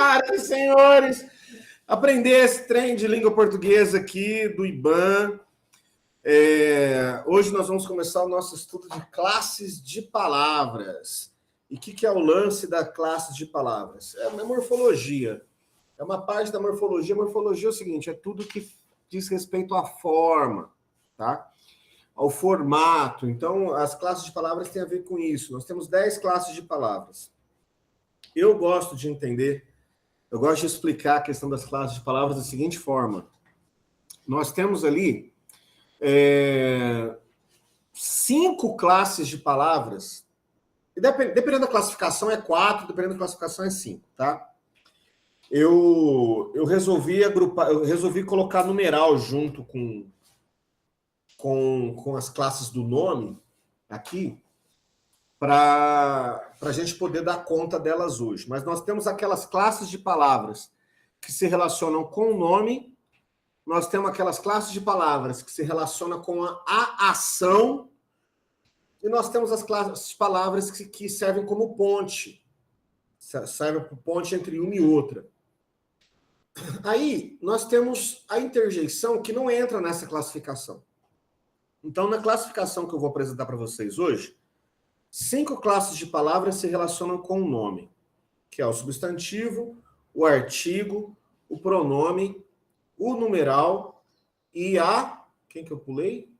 Senhoras e senhores, aprender esse trem de língua portuguesa aqui do IBAN. Hoje nós vamos começar o nosso estudo de classes de palavras. E o que é o lance da classe de palavras? É uma morfologia. É uma parte da morfologia. A morfologia é o seguinte, é tudo que diz respeito à forma, tá? Ao formato. Então, as classes de palavras têm a ver com isso. Nós temos 10 classes de palavras. Eu gosto de entender, eu gosto de explicar a questão das classes de palavras da seguinte forma. Nós temos ali 5 classes de palavras, e dependendo da classificação é 4, dependendo da classificação é 5, tá? Eu resolvi agrupar, eu resolvi colocar numeral junto com as classes do nome aqui, para a gente poder dar conta delas hoje. Mas nós temos aquelas classes de palavras que se relacionam com o nome, nós temos aquelas classes de palavras que se relacionam com a ação, e nós temos as classes de palavras que servem como ponte, servem como ponte entre uma e outra. Aí nós temos a interjeição que não entra nessa classificação. Então, na classificação que eu vou apresentar para vocês hoje, 5 classes de palavras se relacionam com o nome, que é o substantivo, o artigo, o pronome, o numeral e quem que eu pulei?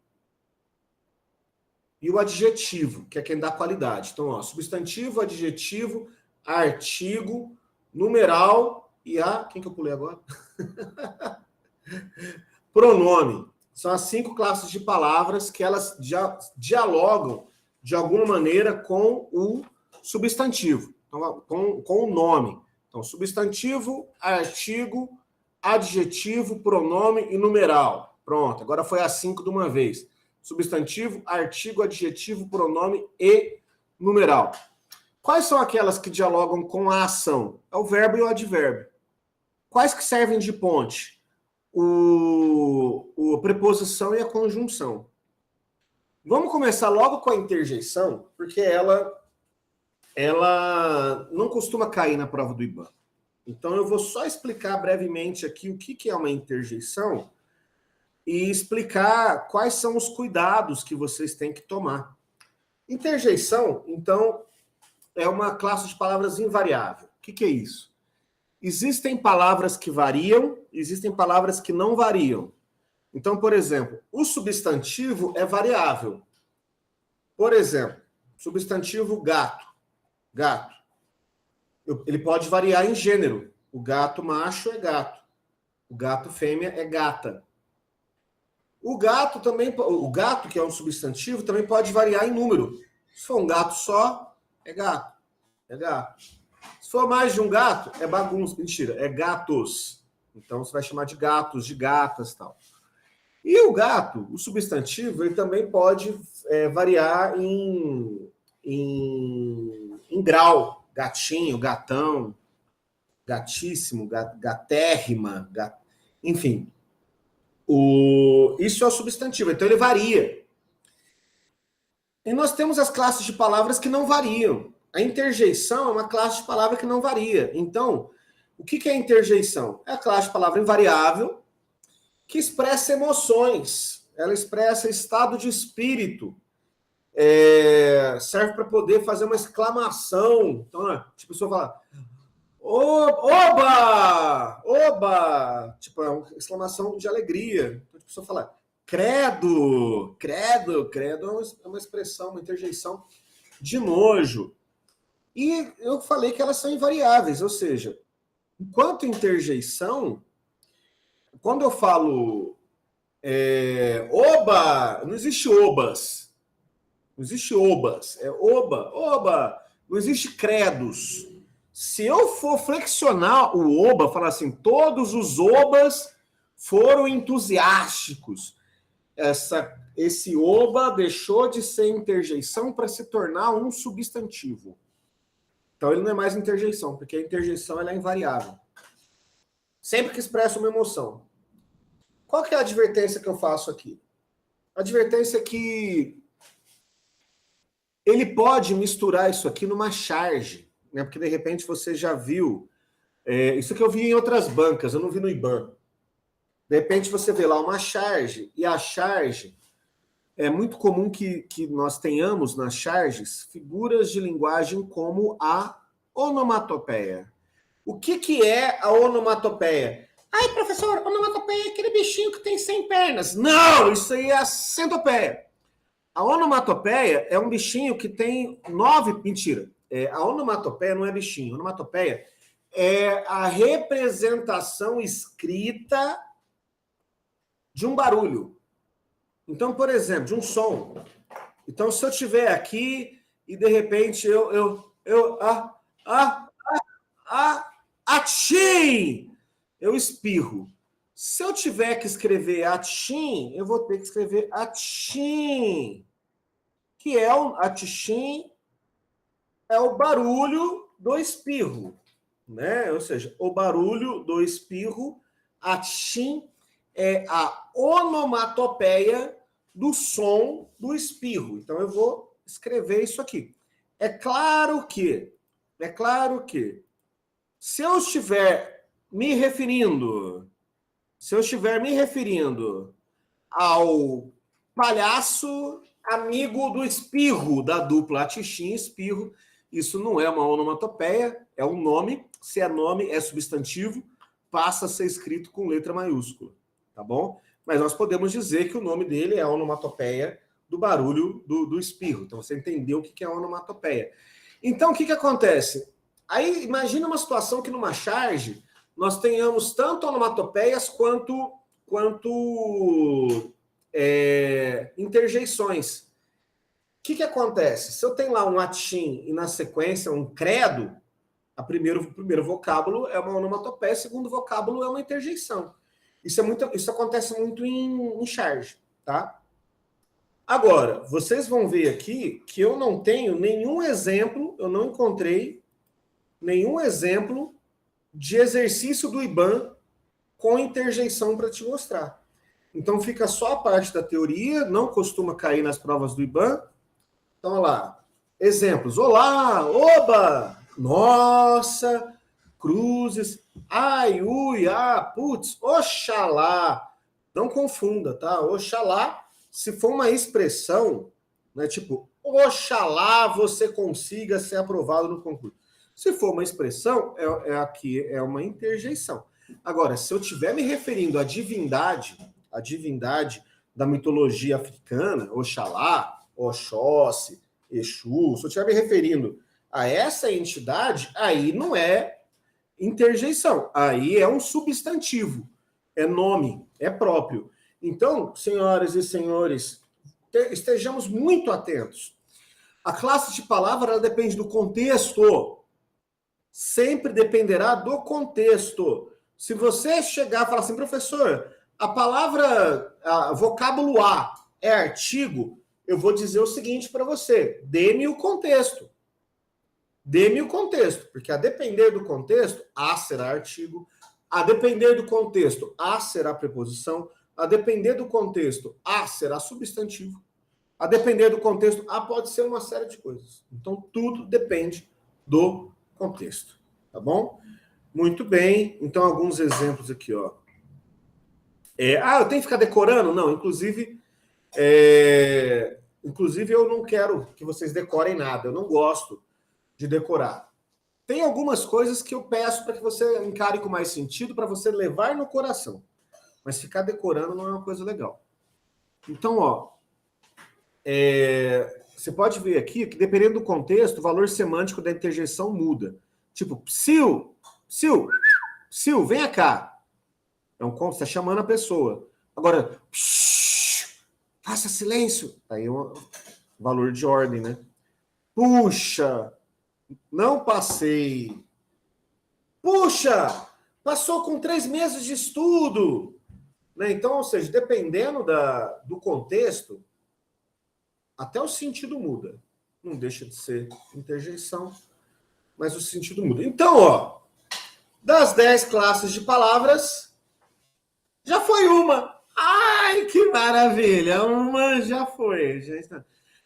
E o adjetivo, que é quem dá qualidade. Então, substantivo, adjetivo, artigo, numeral e quem que eu pulei agora? Pronome. São as 5 classes de palavras que elas dialogam de alguma maneira com o substantivo, então, com o nome. Então, substantivo, artigo, adjetivo, pronome e numeral. Pronto, agora foi as 5 de uma vez. Substantivo, artigo, adjetivo, pronome e numeral. Quais são aquelas que dialogam com a ação? É o verbo e o advérbio. Quais que servem de ponte? A preposição e a conjunção. Vamos começar logo com a interjeição, porque ela não costuma cair na prova do IBAN. Então, eu vou só explicar brevemente aqui o que é uma interjeição e explicar quais são os cuidados que vocês têm que tomar. Interjeição, então, é uma classe de palavras invariável. O que é isso? Existem palavras que variam, existem palavras que não variam. Então, por exemplo, o substantivo é variável. Por exemplo, substantivo gato. Gato. Ele pode variar em gênero. O gato macho é gato. O gato fêmea é gata. O gato, que é um substantivo, também pode variar em número. Se for um gato só, é gato. É gato. Se for mais de um gato, é bagunça. Mentira, é gatos. Então, você vai chamar de gatos, de gatas e tal. E o gato, o substantivo, ele também pode variar em grau. Gatinho, gatão, gatíssimo, gatérrima, enfim. Isso é o substantivo, então ele varia. E nós temos as classes de palavras que não variam. A interjeição é uma classe de palavra que não varia. Então, o que é a interjeição? É a classe de palavra invariável, que expressa emoções, ela expressa estado de espírito, serve para poder fazer uma exclamação. Então, tipo, a pessoa fala, oba! Oba! Tipo, é uma exclamação de alegria. Então, a pessoa fala, credo! Credo! Credo é uma expressão, uma interjeição de nojo. E eu falei que elas são invariáveis, ou seja, enquanto interjeição, quando eu falo oba, não existe obas. Não existe obas. É oba, oba. Não existe credos. Se eu for flexionar o oba, falar assim, todos os obas foram entusiásticos. Esse oba deixou de ser interjeição para se tornar um substantivo. Então ele não é mais interjeição, porque a interjeição ela é invariável. Sempre que expressa uma emoção. Qual que é a advertência que eu faço aqui? A advertência é que ele pode misturar isso aqui numa charge, né? Porque de repente você já viu Isso que eu vi em outras bancas, eu não vi no IBAN. De repente você vê lá uma charge, e a charge, é muito comum que nós tenhamos nas charges figuras de linguagem como a onomatopeia. O que é a onomatopeia? Ai, professor, onomatopeia é aquele bichinho que tem 100 pernas. Não, isso aí é a centopeia. A onomatopeia é um bichinho que tem 9... Mentira. A onomatopeia não é bichinho. A onomatopeia é a representação escrita de um barulho. Então, por exemplo, de um som. Então, se eu estiver aqui e de repente atchim! Eu espirro. Se eu tiver que escrever atchim, eu vou ter que escrever atchim. Que é o atchim é o barulho do espirro, né? Ou seja, o barulho do espirro, atchim é a onomatopeia do som do espirro. Então eu vou escrever isso aqui. É claro que se eu estiver me referindo ao palhaço amigo do espirro, da dupla atchim espirro, isso não é uma onomatopeia, é um nome. Se é nome, é substantivo, passa a ser escrito com letra maiúscula, tá bom? Mas nós podemos dizer que o nome dele é a onomatopeia do barulho do espirro. Então você entendeu o que é a onomatopeia. Então o que acontece? Aí imagina uma situação que numa charge nós tenhamos tanto onomatopeias quanto interjeições. O que acontece? Se eu tenho lá um atchim e na sequência um credo, o primeiro vocábulo é uma onomatopeia, o segundo vocábulo é uma interjeição. Isso acontece muito em charge, tá? Agora, vocês vão ver aqui que eu não tenho nenhum exemplo, eu não encontrei nenhum exemplo de exercício do IBAN com interjeição para te mostrar. Então fica só a parte da teoria, não costuma cair nas provas do IBAN. Então, olha lá. Exemplos. Olá, oba, nossa, cruzes, ai, ui, putz, oxalá. Não confunda, tá? Oxalá, se for uma expressão, né, tipo, oxalá você consiga ser aprovado no concurso. Se for uma expressão, aqui é uma interjeição. Agora, se eu estiver me referindo à divindade da mitologia africana, Oxalá, Oxóssi, Exu, se eu estiver me referindo a essa entidade, aí não é interjeição, aí é um substantivo, é nome, é próprio. Então, senhoras e senhores, estejamos muito atentos. A classe de palavra ela depende do contexto. Sempre dependerá do contexto. Se você chegar e falar assim, professor, a palavra vocábulo A é artigo, eu vou dizer o seguinte para você, dê-me o contexto. Dê-me o contexto, porque a depender do contexto, A será artigo, a depender do contexto, A será preposição, a depender do contexto, A será substantivo, a depender do contexto, A pode ser uma série de coisas. Então, tudo depende do contexto, tá bom? Muito bem, então alguns exemplos aqui, ó. Eu tenho que ficar decorando? Não, inclusive eu não quero que vocês decorem nada, eu não gosto de decorar. Tem algumas coisas que eu peço para que você encare com mais sentido, para você levar no coração. Mas ficar decorando não é uma coisa legal. Então, ó, você pode ver aqui que, dependendo do contexto, o valor semântico da interjeição muda. Tipo, psiu, vem cá. É um conto, você está chamando a pessoa. Agora, faça silêncio. Aí é um valor de ordem, né? Puxa, não passei. Puxa, passou com 3 meses de estudo. Né? Então, ou seja, dependendo do contexto, até o sentido muda. Não deixa de ser interjeição, mas o sentido muda. Então, ó, das 10 classes de palavras, já foi uma. Ai, que maravilha! Uma já foi. Já está.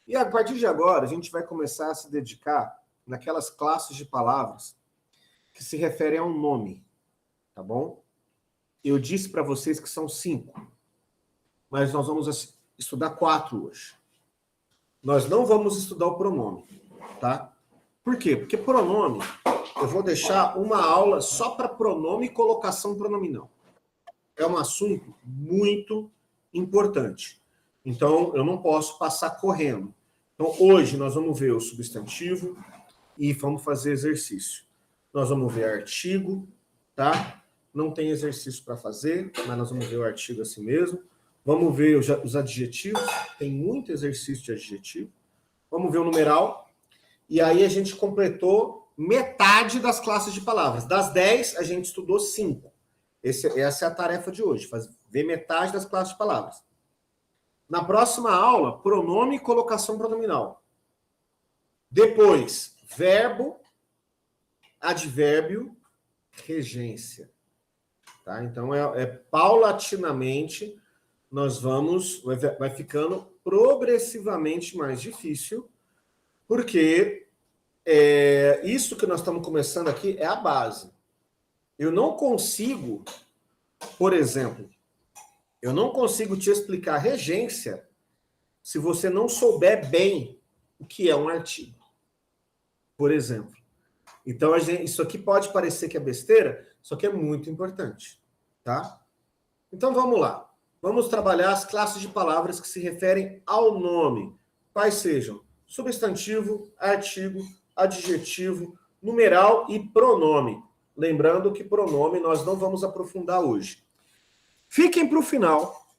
E a partir de agora, a gente vai começar a se dedicar naquelas classes de palavras que se referem ao nome, tá bom? Eu disse para vocês que são 5, mas nós vamos estudar 4 hoje. Nós não vamos estudar o pronome, tá? Por quê? Porque pronome, eu vou deixar uma aula só para pronome e colocação pronominal. É um assunto muito importante. Então, eu não posso passar correndo. Então, hoje nós vamos ver o substantivo e vamos fazer exercício. Nós vamos ver artigo, tá? Não tem exercício para fazer, mas nós vamos ver o artigo assim mesmo. Vamos ver os adjetivos, tem muito exercício de adjetivo. Vamos ver o numeral. E aí a gente completou metade das classes de palavras. Das 10, a gente estudou 5. Essa é a tarefa de hoje, ver metade das classes de palavras. Na próxima aula, pronome e colocação pronominal. Depois, verbo, advérbio, regência. Tá? Então, paulatinamente, vai ficando progressivamente mais difícil, porque isso que nós estamos começando aqui é a base. Eu não consigo, por exemplo, eu não consigo te explicar regência se você não souber bem o que é um artigo, por exemplo. Então, isso aqui pode parecer que é besteira, só que é muito importante, tá? Então, vamos lá. Vamos trabalhar as classes de palavras que se referem ao nome. Quais sejam? Substantivo, artigo, adjetivo, numeral e pronome. Lembrando que pronome nós não vamos aprofundar hoje. Fiquem para o final,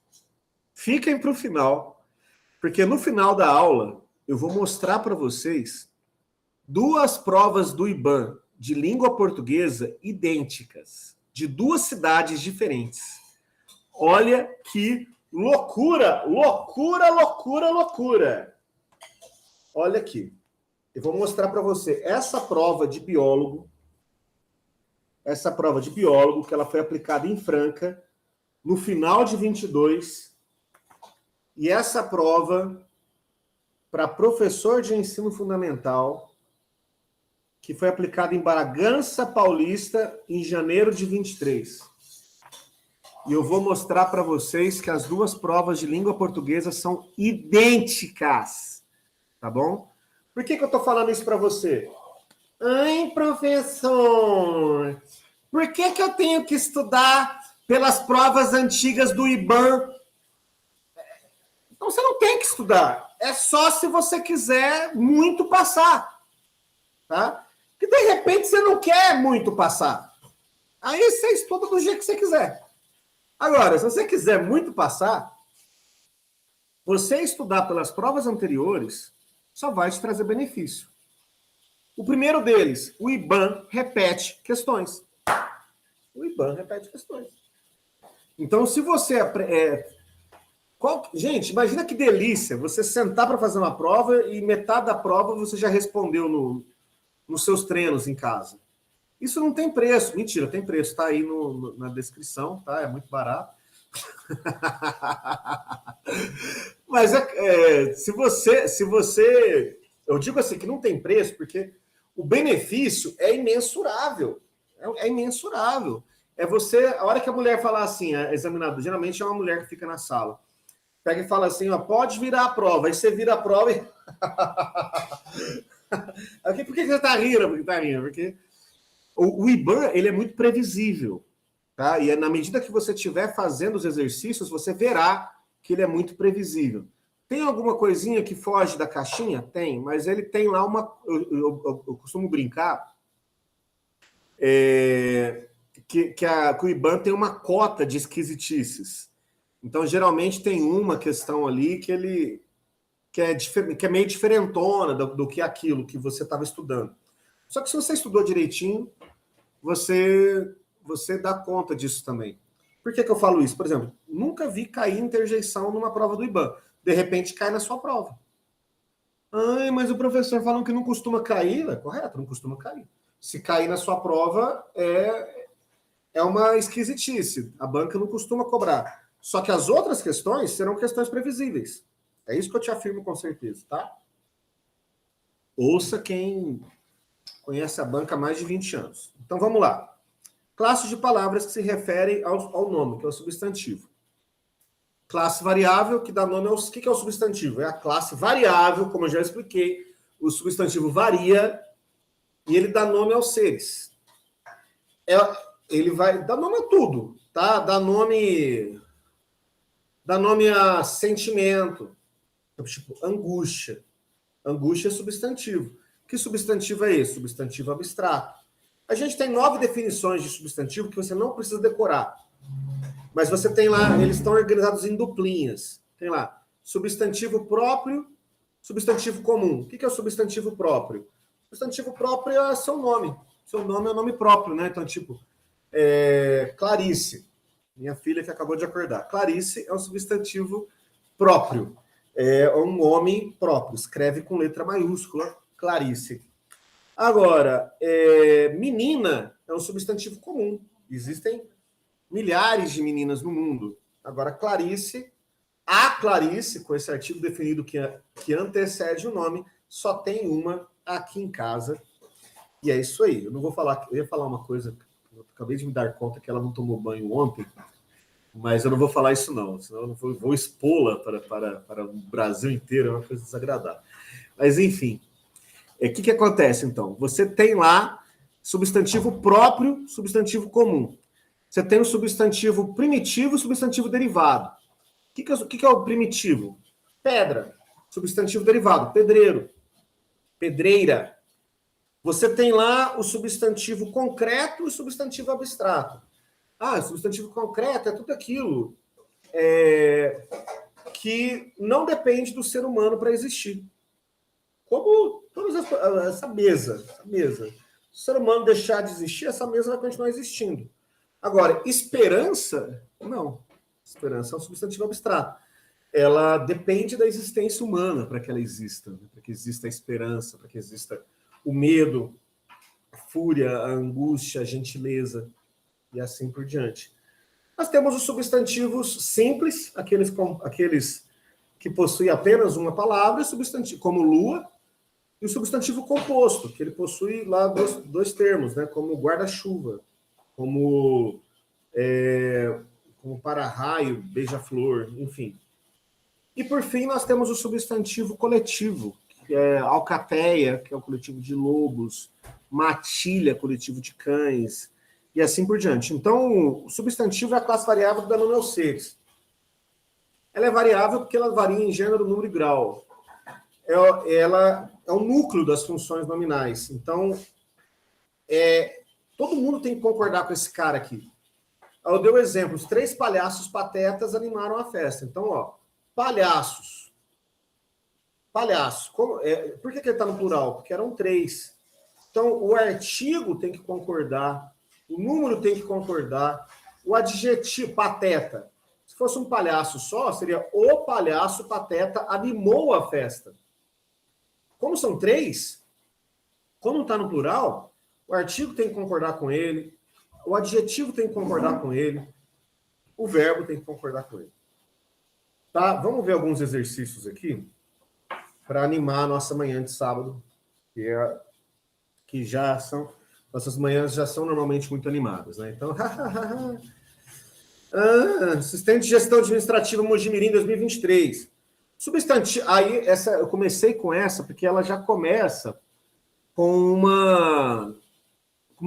porque no final da aula eu vou mostrar para vocês 2 provas do IBAN de língua portuguesa idênticas, de 2 cidades diferentes. Olha que loucura, loucura, loucura, loucura. Olha aqui. Eu vou mostrar para você essa prova de biólogo, que ela foi aplicada em Franca no final de 22, e essa prova para professor de ensino fundamental, que foi aplicada em Bragança Paulista em janeiro de 23. E eu vou mostrar para vocês que as 2 provas de língua portuguesa são idênticas, tá bom? Por que eu estou falando isso para você? Ai, professor, por que eu tenho que estudar pelas provas antigas do IBAN? Então você não tem que estudar. É só se você quiser muito passar, tá? Porque de repente você não quer muito passar. Aí você estuda do jeito que você quiser. Agora, se você quiser muito passar, você estudar pelas provas anteriores só vai te trazer benefício. O primeiro deles, o IBAN repete questões. O IBAN repete questões. Então, se você... Gente, imagina que delícia você sentar para fazer uma prova e metade da prova você já respondeu nos seus treinos em casa. Isso não tem preço. Mentira, tem preço. Está aí na descrição, tá? É muito barato. Mas se você... Eu digo assim que não tem preço porque o benefício é imensurável. É imensurável. É você... A hora que a mulher falar assim, a examinadora, geralmente é uma mulher que fica na sala, pega e fala assim, ó, pode virar a prova. Aí você vira a prova e... Por que você está rindo? Porque o IBAN, ele é muito previsível, tá? E na medida que você estiver fazendo os exercícios, você verá que ele é muito previsível. Tem alguma coisinha que foge da caixinha? Tem, mas ele tem lá uma... Eu costumo brincar que o IBAN tem uma cota de esquisitices. Então, geralmente, tem uma questão ali que é meio diferentona do que aquilo que você estava estudando. Só que se você estudou direitinho, você dá conta disso também. Por que eu falo isso? Por exemplo, nunca vi cair interjeição numa prova do IBAN. De repente, cai na sua prova. Ai, mas o professor falou que não costuma cair. É correto, não costuma cair. Se cair na sua prova, é uma esquisitice. A banca não costuma cobrar. Só que as outras questões serão questões previsíveis. É isso que eu te afirmo com certeza, tá? Ouça quem conhece a banca há mais de 20 anos. Então, vamos lá. Classe de palavras que se referem ao nome, que é o substantivo. Classe variável, que dá nome aos... O que é o substantivo? É a classe variável, como eu já expliquei. O substantivo varia e ele dá nome aos seres. Ele vai dar nome a tudo, tá? Dá nome a sentimento, tipo angústia. Angústia é substantivo. Que substantivo é esse? Substantivo abstrato. A gente tem 9 definições de substantivo que você não precisa decorar. Mas você tem lá, eles estão organizados em duplinhas. Tem lá, substantivo próprio, substantivo comum. O que é o substantivo próprio? Substantivo próprio é seu nome. Seu nome é o nome próprio, né? Então, tipo, Clarice. Minha filha que acabou de acordar. Clarice é um substantivo próprio. É um nome próprio. Escreve com letra maiúscula, Clarice. Agora, menina é um substantivo comum. Existem milhares de meninas no mundo. Agora, Clarice, a Clarice, com esse artigo definido que antecede o nome, só tem uma aqui em casa. E é isso aí. Eu não vou falar, eu ia falar uma coisa, eu acabei de me dar conta que ela não tomou banho ontem, mas eu não vou falar isso não, senão eu não vou expô-la para o Brasil inteiro, é uma coisa desagradável. Mas, enfim, o que acontece, então? Você tem lá substantivo próprio, substantivo comum. Você tem o substantivo primitivo e o substantivo derivado. O que é o primitivo? Pedra. Substantivo derivado, pedreiro. Pedreira. Você tem lá o substantivo concreto e o substantivo abstrato. O substantivo concreto é tudo aquilo que não depende do ser humano para existir. Como essa mesa. Se o ser humano deixar de existir, essa mesa vai continuar existindo. Agora, esperança, não. Esperança é um substantivo abstrato. Ela depende da existência humana para que ela exista, né? Para que exista a esperança, para que exista o medo, a fúria, a angústia, a gentileza e assim por diante. Nós temos os substantivos simples, aqueles que possuem apenas uma palavra, como lua, e o substantivo composto, que ele possui lá dois termos, né? Como guarda-chuva, como para-raio, beija-flor, enfim. E, por fim, nós temos o substantivo coletivo, que é alcateia, que é o coletivo de lobos, matilha, coletivo de cães, e assim por diante. Então, o substantivo é a classe variável que dá nome aos seres. Ela é variável porque ela varia em gênero, número e grau. Ela é o núcleo das funções nominais. Então, todo mundo tem que concordar com esse cara aqui. Eu dei o exemplo, os 3 palhaços patetas animaram a festa. Então, palhaços. Palhaço. Por que ele está no plural? Porque eram 3. Então, o artigo tem que concordar, o número tem que concordar, o adjetivo, pateta. Se fosse um palhaço só, seria o palhaço pateta animou a festa. Como são 3, como está no plural, o artigo tem que concordar com ele, o adjetivo tem que concordar com ele, o verbo tem que concordar com ele. Tá? Vamos ver alguns exercícios aqui para animar a nossa manhã de sábado, que já são... Nossas manhãs já são normalmente muito animadas, né? Então, assistente de gestão administrativa Mojimirim 2023. Substantivo. Aí, eu comecei com essa, porque ela já começa com uma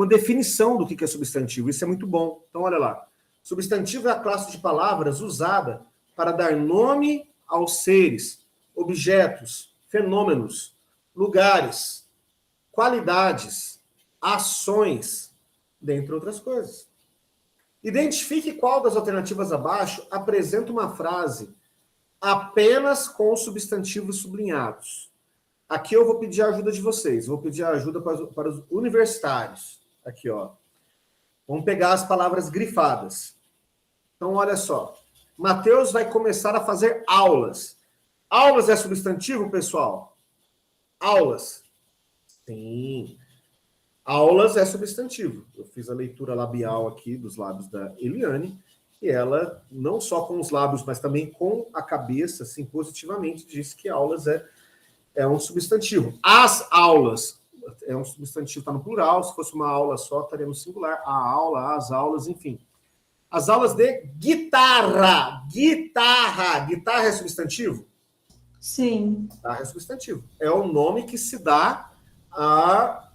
definição do que é substantivo. Isso é muito bom. Então, olha lá. Substantivo é a classe de palavras usada para dar nome aos seres, objetos, fenômenos, lugares, qualidades, ações, dentre outras coisas. Identifique qual das alternativas abaixo apresenta uma frase apenas com substantivos sublinhados. Aqui eu vou pedir a ajuda de vocês, vou pedir ajuda para os universitários. Aqui, ó. Vamos pegar as palavras grifadas. Então, olha só. Mateus vai começar a fazer aulas. Aulas é substantivo, pessoal? Aulas. Sim. Aulas é substantivo. Eu fiz a leitura labial aqui dos lábios da Eliane, e ela, não só com os lábios, mas também com a cabeça, assim, positivamente, disse que aulas é um substantivo. As aulas. é um substantivo, está no plural. Se fosse uma aula só, estaria no singular. A aula, as aulas, enfim. As aulas de guitarra. Guitarra é substantivo? Sim. Guitarra é substantivo. É o nome que se dá a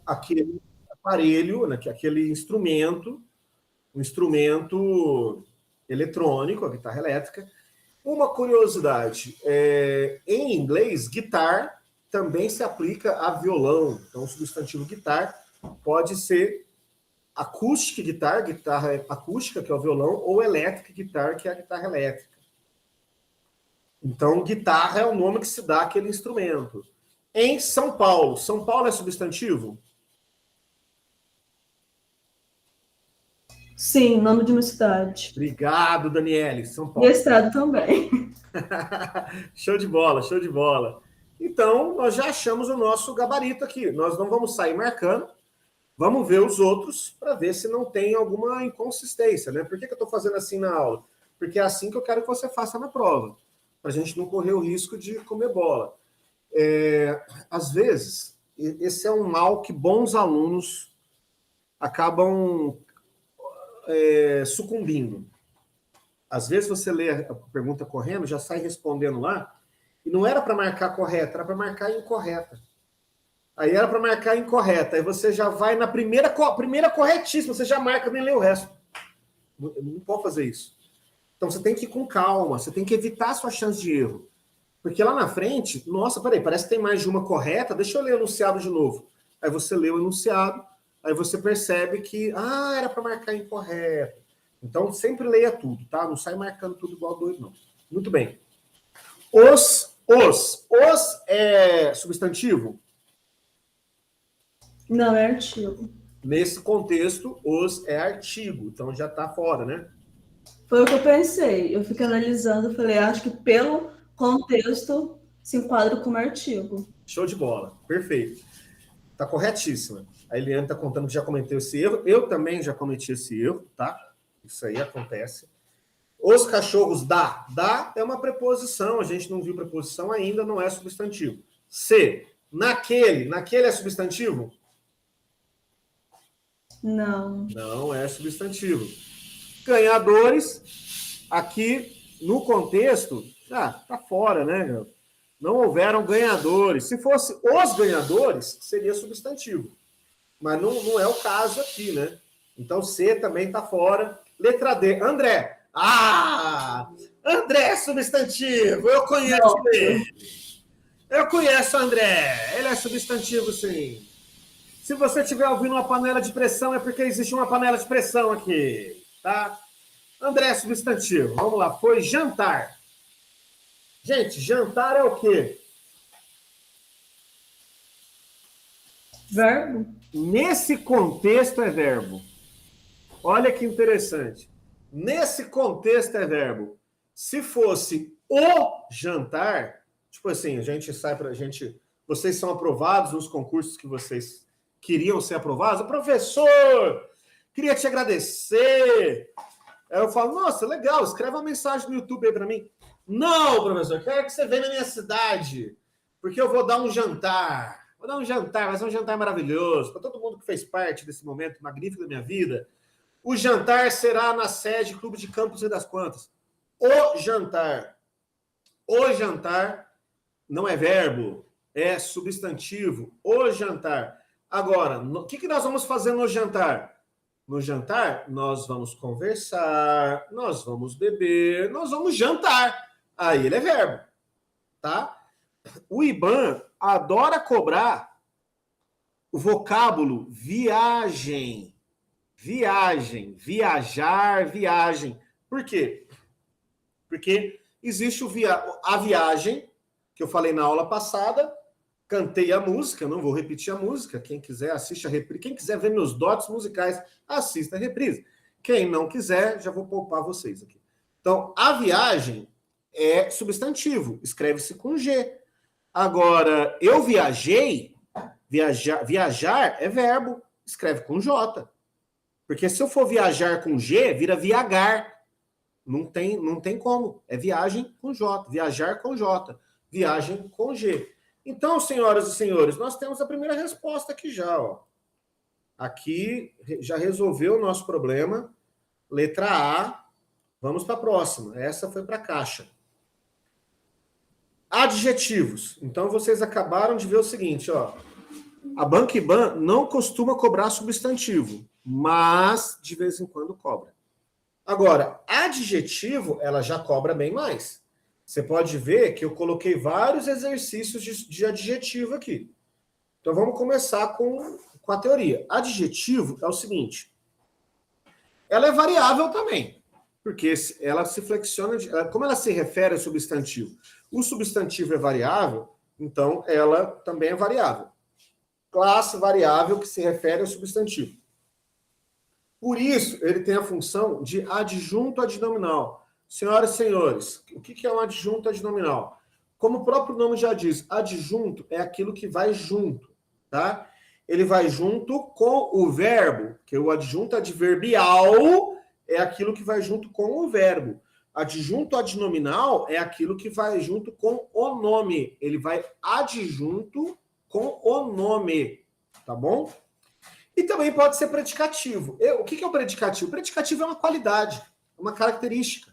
aquele aparelho, né, aquele instrumento, um instrumento eletrônico, a guitarra elétrica. Uma curiosidade, em inglês, guitar também se aplica a violão. Então, o substantivo guitar pode ser acoustic guitar, guitarra acústica, que é o violão, ou electric guitar, que é a guitarra elétrica. Então, guitarra é o nome que se dá àquele instrumento. Em São Paulo é substantivo? Sim, nome de uma cidade. Obrigado, Daniele. São E Paulo. estado também. Show de bola, show de bola. Então, nós já achamos o nosso gabarito aqui. Nós não vamos sair marcando, vamos ver os outros para ver se não tem alguma inconsistência, né? Por que eu estou fazendo assim na aula? Porque é assim que eu quero que você faça na prova, para a gente não correr o risco de comer bola. Às vezes, esse é um mal que bons alunos acabam sucumbindo. Às vezes você lê a pergunta correndo, já sai respondendo lá, e não era para marcar correta, era para marcar incorreta. Aí era para marcar incorreta, aí você já vai na primeira corretíssima, você já marca, nem lê o resto. Não pode fazer isso. Então você tem que ir com calma, você tem que evitar a sua chance de erro. Porque lá na frente, nossa, peraí, parece que tem mais de uma correta, deixa eu ler o enunciado de novo. Aí você lê o enunciado, aí você percebe que, era para marcar incorreto. Então, sempre leia tudo, tá? Não sai marcando tudo igual doido, não. Muito bem. Os é substantivo? Não, é artigo. Nesse contexto, os é artigo. Então, já tá fora, né? Foi o que eu pensei. Eu fiquei analisando, falei, acho que pelo contexto se enquadra como artigo. Show de bola. Perfeito. Tá corretíssima. A Eliane tá contando que já cometeu esse erro. Eu também já cometi esse erro, tá? Isso aí acontece. Os cachorros dá. Dá é uma preposição. A gente não viu preposição ainda, não é substantivo. C. Naquele é substantivo? Não. Não é substantivo. Ganhadores, aqui no contexto, tá fora, né? Não houveram ganhadores. Se fosse os ganhadores, seria substantivo. Mas não é o caso aqui, né? Então C também tá fora. Letra D. André. André é substantivo. Eu conheço ele. Eu conheço o André. Ele é substantivo, sim. Se você estiver ouvindo uma panela de pressão, é porque existe uma panela de pressão aqui, tá? André é substantivo. Vamos lá. Foi jantar. Gente, jantar é o quê? Verbo? Nesse contexto é verbo. Olha que interessante. Nesse contexto é verbo. Se fosse o jantar, tipo assim, a gente sai pra gente... Vocês são aprovados nos concursos que vocês queriam ser aprovados. Professor, queria te agradecer. Aí eu falo, nossa, legal, escreve uma mensagem no YouTube aí para mim. Não, professor, quero que você venha na minha cidade, porque eu vou dar um jantar. Vou dar um jantar, vai ser um jantar maravilhoso, para todo mundo que fez parte desse momento magnífico da minha vida. O jantar será na sede Clube de Campos e das Quantas. O jantar. O jantar não é verbo, é substantivo. O jantar. Agora, o que nós vamos fazer no jantar? No jantar, nós vamos conversar, nós vamos beber, nós vamos jantar. Aí ele é verbo, tá? O IBAN adora cobrar o vocábulo viagem. Viagem, viajar, viagem. Por quê? Porque existe a viagem, que eu falei na aula passada, cantei a música, não vou repetir a música. Quem quiser, assiste a reprise. Quem quiser ver meus dotes musicais, assista a reprise. Quem não quiser, já vou poupar vocês aqui. Então, a viagem é substantivo, escreve-se com G. Agora, eu viajei, viajar é verbo, escreve com J. Porque se eu for viajar com G, vira viagar. Não tem como. É viagem com J. Viajar com J. Viagem com G. Então, senhoras e senhores, nós temos a primeira resposta aqui já, ó. Aqui já resolveu o nosso problema. Letra A. Vamos para a próxima. Essa foi para a caixa. Adjetivos. Então, vocês acabaram de ver o seguinte, ó. A Banco-Iban não costuma cobrar substantivo, mas de vez em quando cobra. Agora, adjetivo, ela já cobra bem mais. Você pode ver que eu coloquei vários exercícios de adjetivo aqui. Então, vamos começar com a teoria. Adjetivo é o seguinte. Ela é variável também, porque ela se flexiona, como ela se refere ao substantivo. O substantivo é variável, então ela também é variável. Classe variável que se refere ao substantivo. Por isso, ele tem a função de adjunto adnominal. Senhoras e senhores, o que é um adjunto adnominal? Como o próprio nome já diz, adjunto é aquilo que vai junto, tá? Ele vai junto com o verbo, que o adjunto adverbial é aquilo que vai junto com o verbo. Adjunto adnominal é aquilo que vai junto com o nome. Ele vai adjunto com o nome, tá bom? E também pode ser predicativo. O que é o predicativo? O predicativo é uma qualidade, uma característica,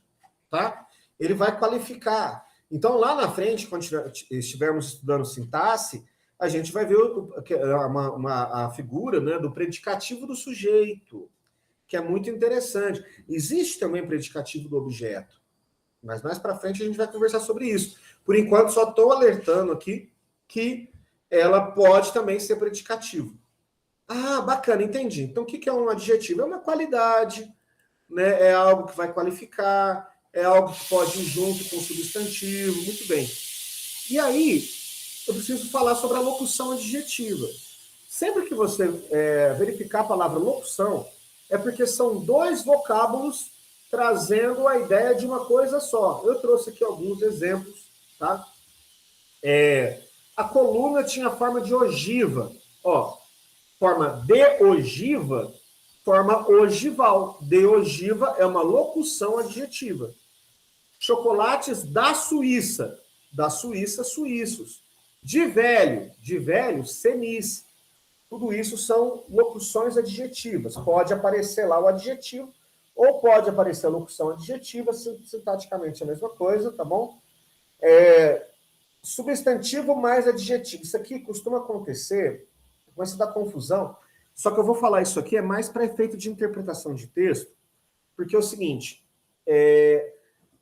tá? Ele vai qualificar. Então, lá na frente, quando estivermos estudando sintaxe, a gente vai ver a figura, né, do predicativo do sujeito, que é muito interessante. Existe também predicativo do objeto, mas mais para frente a gente vai conversar sobre isso. Por enquanto, só estou alertando aqui que ela pode também ser predicativo. Ah, bacana, entendi. Então, o que é um adjetivo? É uma qualidade, né? É algo que vai qualificar, é algo que pode ir junto com o substantivo, muito bem. E aí, eu preciso falar sobre a locução adjetiva. Sempre que você verificar a palavra locução, é porque são dois vocábulos trazendo a ideia de uma coisa só. Eu trouxe aqui alguns exemplos, tá? A coluna tinha forma de ogiva. Ó, forma de ogiva, forma ogival. De ogiva é uma locução adjetiva. Chocolates da Suíça. Da Suíça, suíços. De velho, senis. Tudo isso são locuções adjetivas. Pode aparecer lá o adjetivo, ou pode aparecer a locução adjetiva, sintaticamente é a mesma coisa, tá bom? Substantivo mais adjetivo. Isso aqui costuma acontecer, começa a dar confusão, só que eu vou falar isso aqui mais para efeito de interpretação de texto, porque é o seguinte,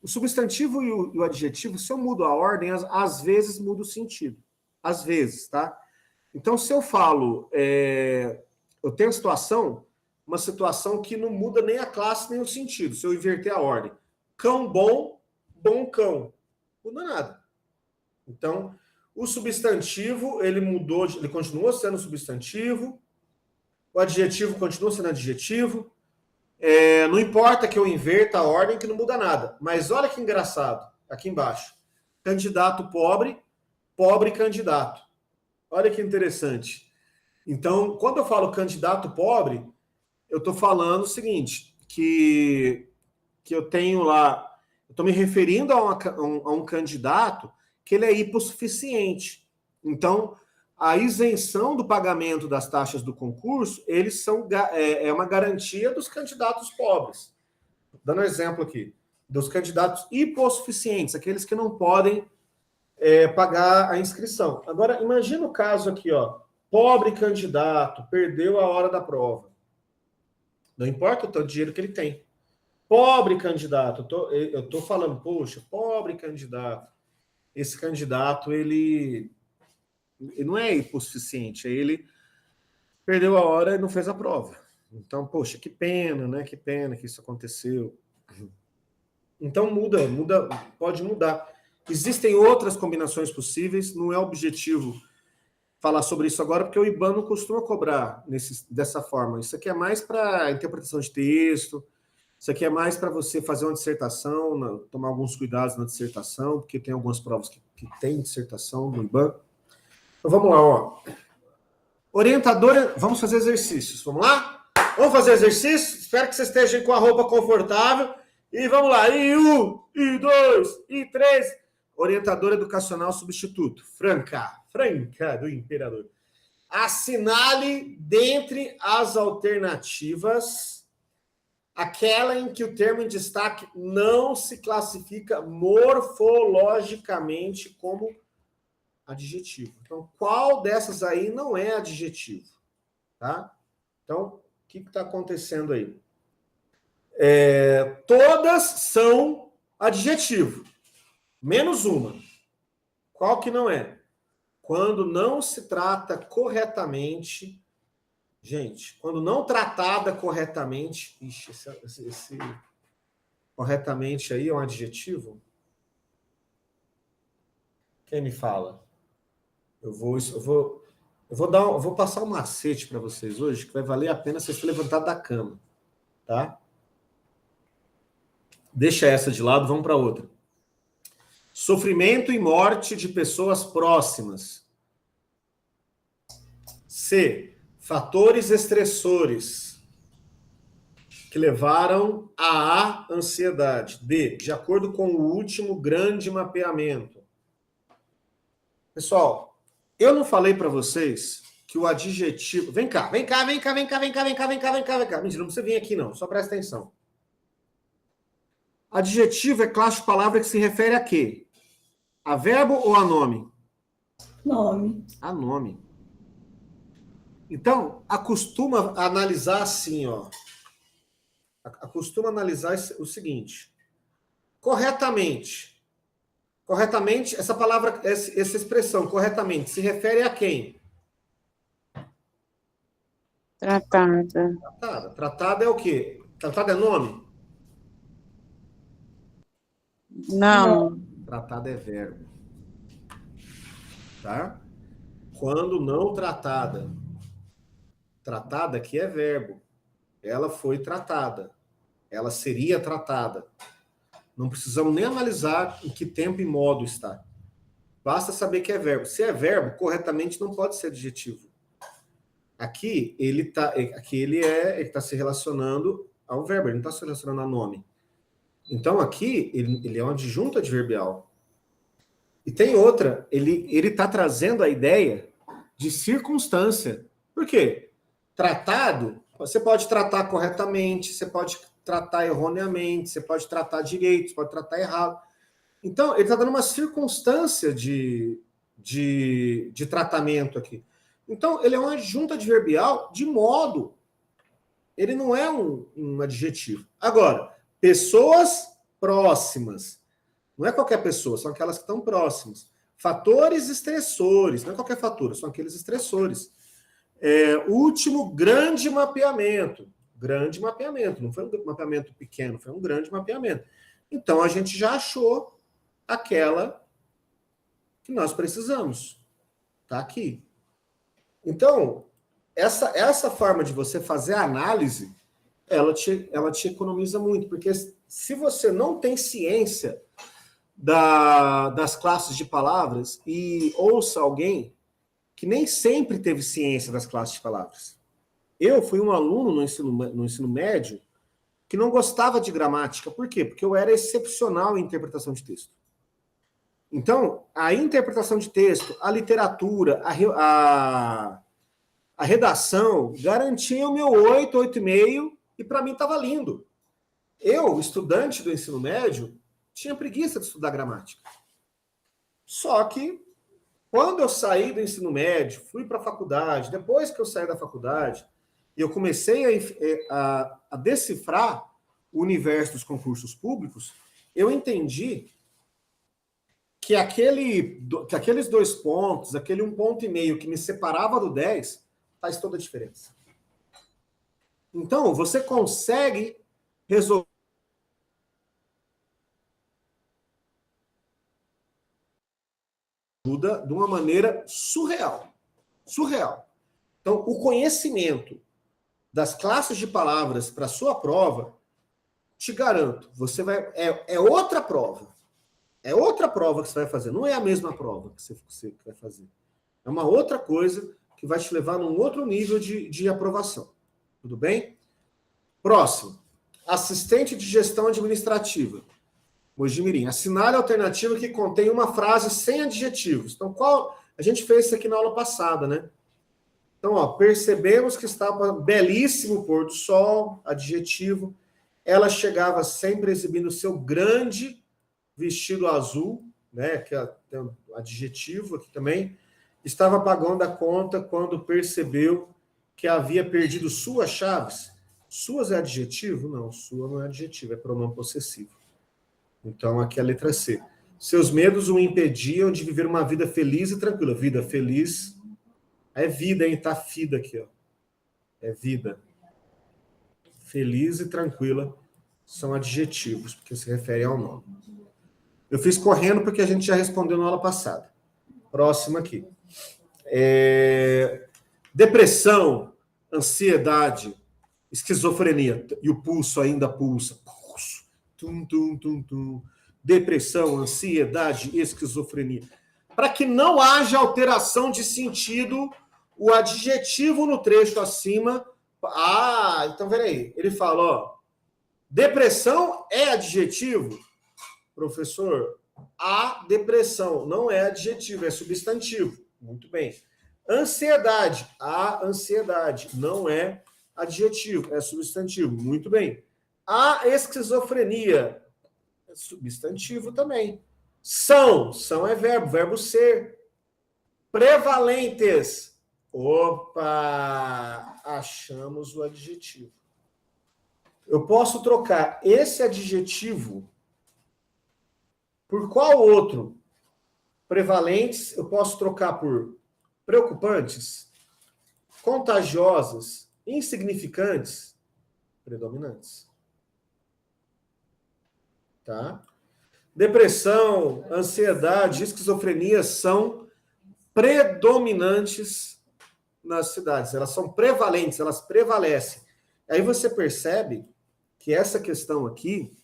o substantivo e o adjetivo, se eu mudo a ordem, às vezes muda o sentido. Às vezes, tá? Então, se eu falo, eu tenho uma situação que não muda nem a classe, nem o sentido, se eu inverter a ordem. Cão bom, bom cão. Não muda nada. Então, o substantivo, ele mudou, ele continua sendo substantivo, o adjetivo continua sendo adjetivo, não importa que eu inverta a ordem, que não muda nada. Mas olha que engraçado, aqui embaixo. Candidato pobre, pobre candidato. Olha que interessante. Então, quando eu falo candidato pobre, eu estou falando o seguinte, que eu tenho lá, eu estou me referindo a um candidato que ele é hipossuficiente. Então, a isenção do pagamento das taxas do concurso, eles é uma garantia dos candidatos pobres. Dando um exemplo aqui, dos candidatos hipossuficientes, aqueles que não podem pagar a inscrição. Agora, imagina o caso aqui, ó, pobre candidato, perdeu a hora da prova. Não importa o tanto de dinheiro que ele tem. Pobre candidato, eu estou falando, poxa, pobre candidato. Esse candidato, ele não é hipossuficiente, ele perdeu a hora e não fez a prova. Então, poxa, que pena, né? Que pena que isso aconteceu. Então, pode mudar. Existem outras combinações possíveis, não é objetivo falar sobre isso agora, porque o IBAN não costuma cobrar dessa forma. Isso aqui é mais para interpretação de texto, isso aqui é mais para você fazer uma dissertação, tomar alguns cuidados na dissertação, porque tem algumas provas que tem dissertação no IBAN. Então, vamos lá, ó. Orientadora, vamos fazer exercícios, vamos lá? Vamos fazer exercícios? Espero que vocês estejam com a roupa confortável. E vamos lá, I1, I2, I3. Orientador educacional substituto. Franca do imperador. Assinale dentre as alternativas aquela em que o termo em destaque não se classifica morfologicamente como adjetivo. Então, qual dessas aí não é adjetivo? Tá? Então, o que está acontecendo aí? Todas são adjetivo, menos uma. Qual que não é? Quando não se trata corretamente... Gente, quando não tratada corretamente... Ixi, esse corretamente aí é um adjetivo? Quem me fala? Eu vou passar um macete para vocês hoje que vai valer a pena vocês se levantar da cama, tá? Deixa essa de lado, vamos para outra. Sofrimento e morte de pessoas próximas. C. Fatores estressores que levaram à ansiedade. D. De acordo com o último grande mapeamento. Pessoal, eu não falei para vocês que o adjetivo... Vem cá. Mentira, não precisa vir aqui não, só presta atenção. Adjetivo é classe de palavra que se refere a quê? A verbo ou a nome? Nome. A nome. Então, acostuma analisar assim, ó. Acostuma analisar o seguinte. Corretamente. Corretamente, essa palavra, essa expressão, corretamente, se refere a quem? Tratada. Tratada é o quê? Tratada é nome? Não. Tratada é verbo. Tá? Quando não tratada. Tratada aqui é verbo. Ela foi tratada. Ela seria tratada. Não precisamos nem analisar em que tempo e modo está. Basta saber que é verbo. Se é verbo, corretamente não pode ser adjetivo. Aqui ele está se relacionando ao verbo, ele não está se relacionando a nome. Então aqui ele é um adjunto adverbial. E tem outra, ele está trazendo a ideia de circunstância. Por quê? Tratado, você pode tratar corretamente, você pode tratar erroneamente, você pode tratar direito, você pode tratar errado. Então, ele está dando uma circunstância de tratamento aqui. Então, ele é um adjunto adverbial de modo. Ele não é um adjetivo. Agora, pessoas próximas. Não é qualquer pessoa, são aquelas que estão próximas. Fatores estressores. Não é qualquer fator, são aqueles estressores. Último grande mapeamento. Grande mapeamento. Não foi um mapeamento pequeno, foi um grande mapeamento. Então, a gente já achou aquela que nós precisamos. Está aqui. Então, essa forma de você fazer a análise, ela te economiza muito, porque se você não tem ciência das classes de palavras e ouça alguém que nem sempre teve ciência das classes de palavras. Eu fui um aluno no ensino médio que não gostava de gramática. Por quê? Porque eu era excepcional em interpretação de texto. Então, a interpretação de texto, a literatura, a redação garantia o meu 8, 8,5 e para mim estava lindo. Eu, estudante do ensino médio, tinha preguiça de estudar gramática. Só que, quando eu saí do ensino médio, fui para a faculdade, depois que eu saí da faculdade, eu comecei a decifrar o universo dos concursos públicos, eu entendi que aqueles 2 pontos, aquele 1,5 ponto que me separava do 10, faz toda a diferença. Então, você consegue resolver de uma maneira surreal. Surreal. Então, o conhecimento das classes de palavras para a sua prova, te garanto, você vai... É outra prova. É outra prova que você vai fazer. Não é a mesma prova que você vai fazer. É uma outra coisa que vai te levar num outro nível de aprovação. Tudo bem? Próximo. Assistente de gestão administrativa. Mojimirim. Assinale a alternativa que contém uma frase sem adjetivos. Então, qual... A gente fez isso aqui na aula passada, né? Então, ó, percebemos que estava belíssimo pôr do sol, adjetivo. Ela chegava sempre exibindo o seu grande vestido azul, né? Que tem um adjetivo aqui também. Estava pagando a conta quando percebeu que havia perdido suas chaves. Suas é adjetivo? Não, sua não é adjetivo, é pronome possessivo. Então, aqui é a letra C. Seus medos o impediam de viver uma vida feliz e tranquila. Vida feliz é vida, hein? Tá fida aqui, ó. É vida. Feliz e tranquila são adjetivos, porque se referem ao nome. Eu fiz correndo porque a gente já respondeu na aula passada. Próximo aqui. Depressão, ansiedade, esquizofrenia. E o pulso ainda pulsa. Pulso. Tum, tum, tum, tum. Depressão, ansiedade, esquizofrenia. Para que não haja alteração de sentido, o adjetivo no trecho acima... Ah, então peraí. Ele fala, ó, depressão é adjetivo? Professor, a depressão não é adjetivo, é substantivo. Muito bem. Ansiedade, a ansiedade não é adjetivo, é substantivo. Muito bem. A esquizofrenia, é substantivo também. São é verbo, verbo ser. Prevalentes. Opa! Achamos o adjetivo. Eu posso trocar esse adjetivo por qual outro? Prevalentes, eu posso trocar por preocupantes, contagiosas, insignificantes, predominantes. Tá? Depressão, ansiedade, esquizofrenia são predominantes nas cidades. Elas são prevalentes, elas prevalecem. Aí você percebe que essa questão aqui,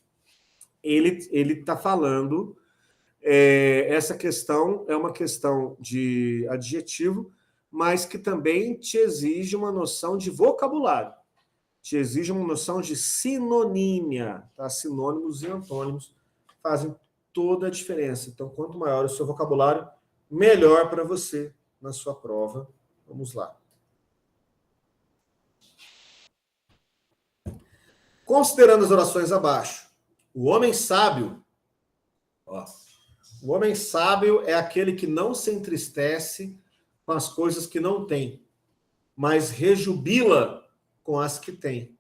ele está falando, essa questão é uma questão de adjetivo, mas que também te exige uma noção de vocabulário, te exige uma noção de sinonímia, tá? Sinônimos e antônimos fazem toda a diferença. Então, quanto maior o seu vocabulário, melhor para você na sua prova. Vamos lá. Considerando as orações abaixo, o homem sábio, ó, o homem sábio é aquele que não se entristece com as coisas que não tem, mas rejubila com as que tem.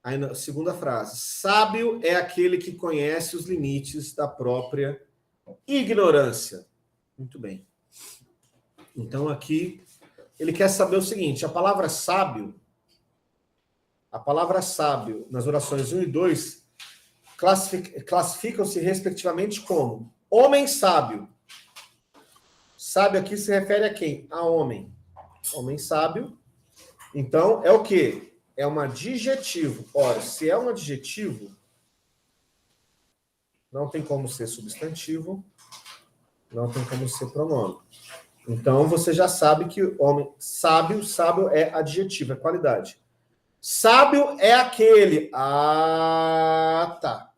Aí na segunda frase, sábio é aquele que conhece os limites da própria ignorância. Muito bem. Então aqui ele quer saber o seguinte, a palavra sábio nas orações 1 e 2 classificam-se respectivamente como homem sábio. Sábio aqui se refere a quem? A homem. Homem sábio. Então, é o quê? É um adjetivo. Ora, se é um adjetivo, não tem como ser substantivo, não tem como ser pronome. Então, você já sabe que homem sábio é adjetivo, é qualidade. Sábio é aquele. Ah, tá.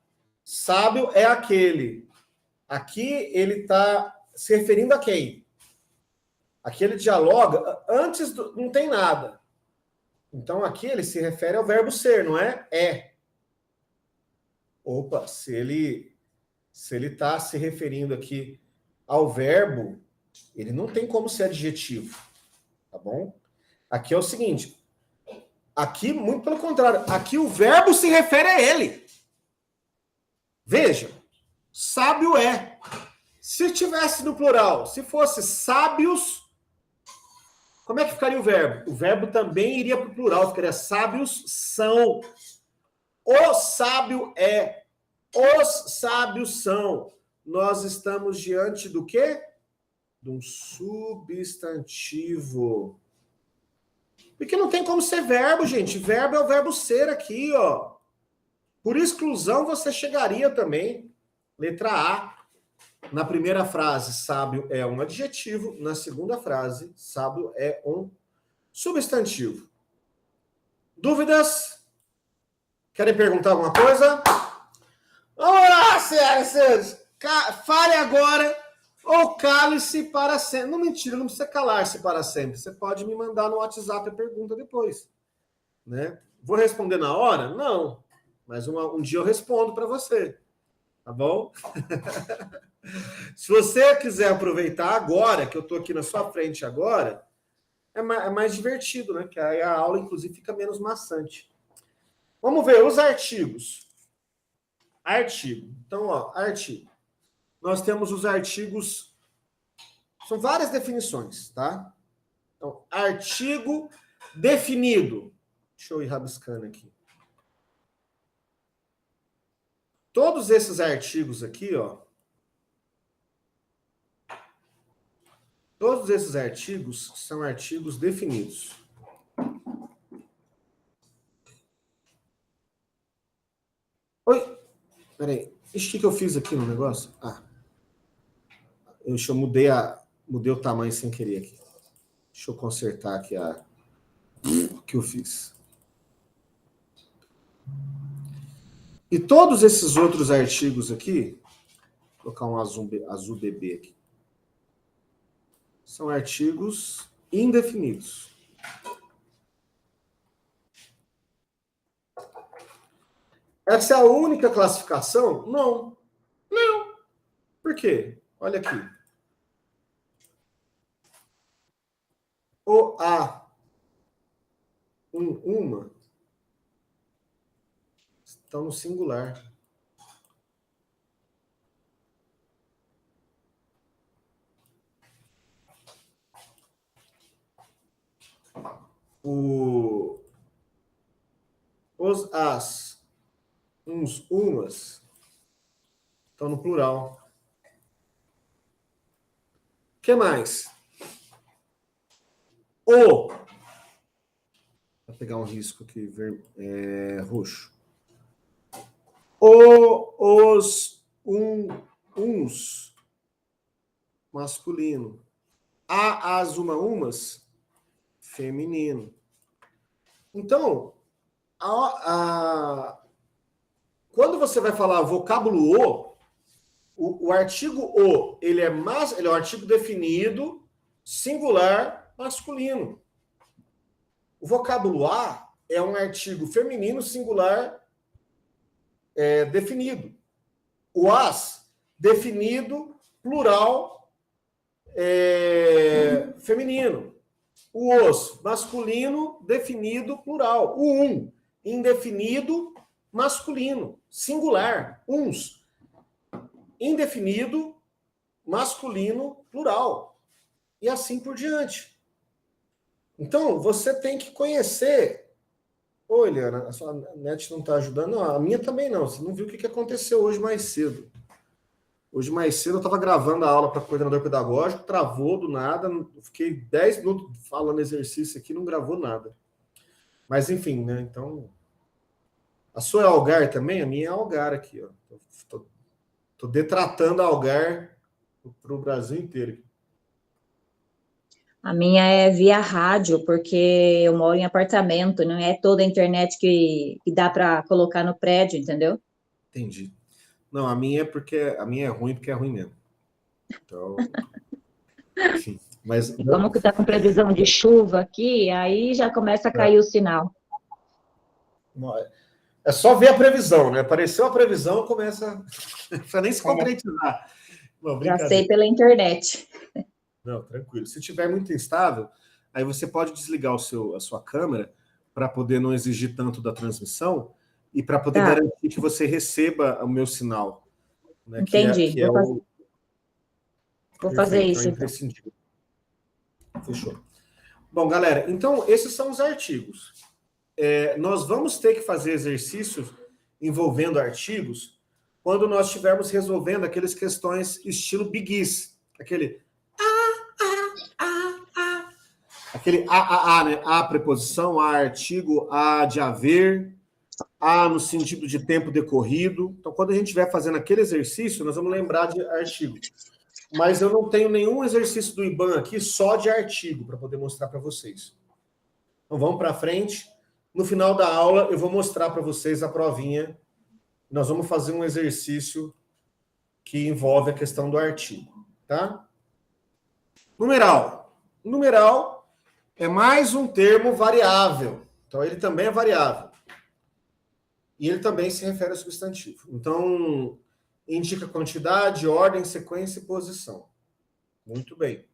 Sábio é aquele. Aqui ele está se referindo a quem? Aqui ele dialoga antes do... Não tem nada. Então aqui ele se refere ao verbo ser, não é? É. Opa, se ele está se referindo aqui ao verbo, ele não tem como ser adjetivo. Tá bom? Aqui é o seguinte. Aqui, muito pelo contrário. Aqui o verbo se refere a ele. Veja. Sábio é. Se tivesse no plural, se fosse sábios, como é que ficaria o verbo? O verbo também iria para o plural, ficaria sábios são. O sábio é. Os sábios são. Nós estamos diante do quê? De um substantivo. Porque não tem como ser verbo, gente. Verbo é o verbo ser aqui, ó. Por exclusão, você chegaria também. Letra A. Na primeira frase, sábio é um adjetivo. Na segunda frase, sábio é um substantivo. Dúvidas? Querem perguntar alguma coisa? Vamos lá! senhoras e senhores, fale agora ou cale-se para sempre. Não, mentira, não precisa calar-se para sempre. Você pode me mandar no WhatsApp a pergunta depois. Né? Vou responder na hora? Não. Mas um dia eu respondo para você. Tá bom? Se você quiser aproveitar agora, que eu estou aqui na sua frente agora, é mais divertido, né? Que aí a aula, inclusive, fica menos maçante. Vamos ver os artigos. Artigo. Então, ó, artigo. Nós temos os artigos. São várias definições, tá? Então, artigo definido. Deixa eu ir rabiscando aqui. Todos esses artigos aqui, ó. Todos esses artigos são artigos definidos. Oi? Peraí. Ixi, o que eu fiz aqui no negócio? Eu mudei o tamanho sem querer aqui. Deixa eu consertar aqui o que eu fiz. E todos esses outros artigos aqui, vou colocar um azul bebê aqui, são artigos indefinidos. Essa é a única classificação? Não. Não. Por quê? Olha aqui. O a uma estão no singular. Os as, uns, umas estão no plural. O que mais? Vou pegar um risco aqui, roxo. Os, uns, masculino. As, umas, feminino. Então, quando você vai falar vocábulo o artigo ele é um artigo definido, singular, masculino. O vocábulo a é um artigo feminino, singular, definido. O as, definido, plural, feminino. O os, masculino, definido, plural. O indefinido, masculino, singular, uns. Indefinido, masculino, plural. E assim por diante. Então, você tem que conhecer. Ô, Eliana, a sua net não está ajudando? Não, a minha também não. Você não viu o que aconteceu hoje mais cedo. Hoje mais cedo eu estava gravando a aula para coordenador pedagógico, travou do nada, fiquei 10 minutos falando exercício aqui, não gravou nada. Mas enfim, né? Então, a sua é Algar também? A minha é Algar aqui, ó. Estou detratando a Algar para o Brasil inteiro. A minha é via rádio, porque eu moro em apartamento, não é toda a internet que dá para colocar no prédio, entendeu? Entendi. Não, a minha é ruim porque é ruim mesmo. Então, enfim. Mas como que está com previsão de chuva aqui, aí já começa a cair o sinal. É só ver a previsão, né? Apareceu a previsão, começa. Não precisa nem se concretizar. Não, já sei pela internet. Não, tranquilo. Se tiver muito instável, aí você pode desligar a sua câmera para poder não exigir tanto da transmissão e para poder garantir que você receba o meu sinal. Né? Entendi. Vou fazer isso. Imprescindível. Fechou. Bom, galera, então esses são os artigos. Nós vamos ter que fazer exercícios envolvendo artigos quando nós estivermos resolvendo aquelas questões estilo Biguis. Aquele aquele né? A preposição, a artigo, a de haver, a no sentido de tempo decorrido. Então, quando a gente estiver fazendo aquele exercício, nós vamos lembrar de artigo. Mas eu não tenho nenhum exercício do IBAN aqui só de artigo para poder mostrar para vocês. Então, vamos para frente. No final da aula, eu vou mostrar para vocês a provinha. Nós vamos fazer um exercício que envolve a questão do artigo, tá? Numeral. Numeral é mais um termo variável. Então, ele também é variável. E ele também se refere ao substantivo. Então, indica quantidade, ordem, sequência e posição. Muito bem.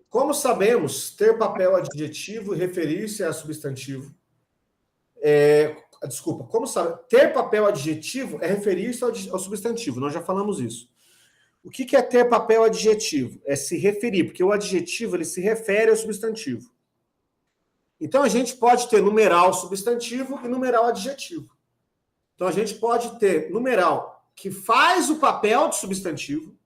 Como sabemos, ter papel adjetivo e referir-se a substantivo. Desculpa, como sabe? Ter papel adjetivo é referir-se ao substantivo. Nós já falamos isso. O que é ter papel adjetivo? É se referir, porque o adjetivo ele se refere ao substantivo. Então, a gente pode ter numeral substantivo e numeral adjetivo. Então, a gente pode ter numeral que faz o papel de substantivo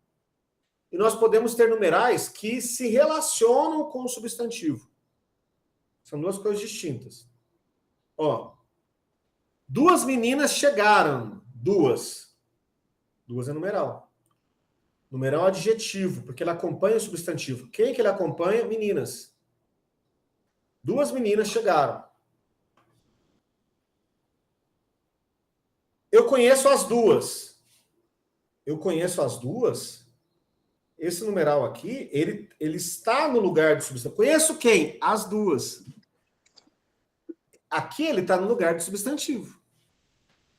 e nós podemos ter numerais que se relacionam com o substantivo. São duas coisas distintas. Ó, duas meninas chegaram. Duas é numeral. Numeral adjetivo, porque ele acompanha o substantivo. Quem que ele acompanha? Meninas. Duas meninas chegaram. Eu conheço as duas. Eu conheço as duas. Esse numeral aqui, ele está no lugar do substantivo. Conheço quem? As duas. Aqui ele está no lugar do substantivo.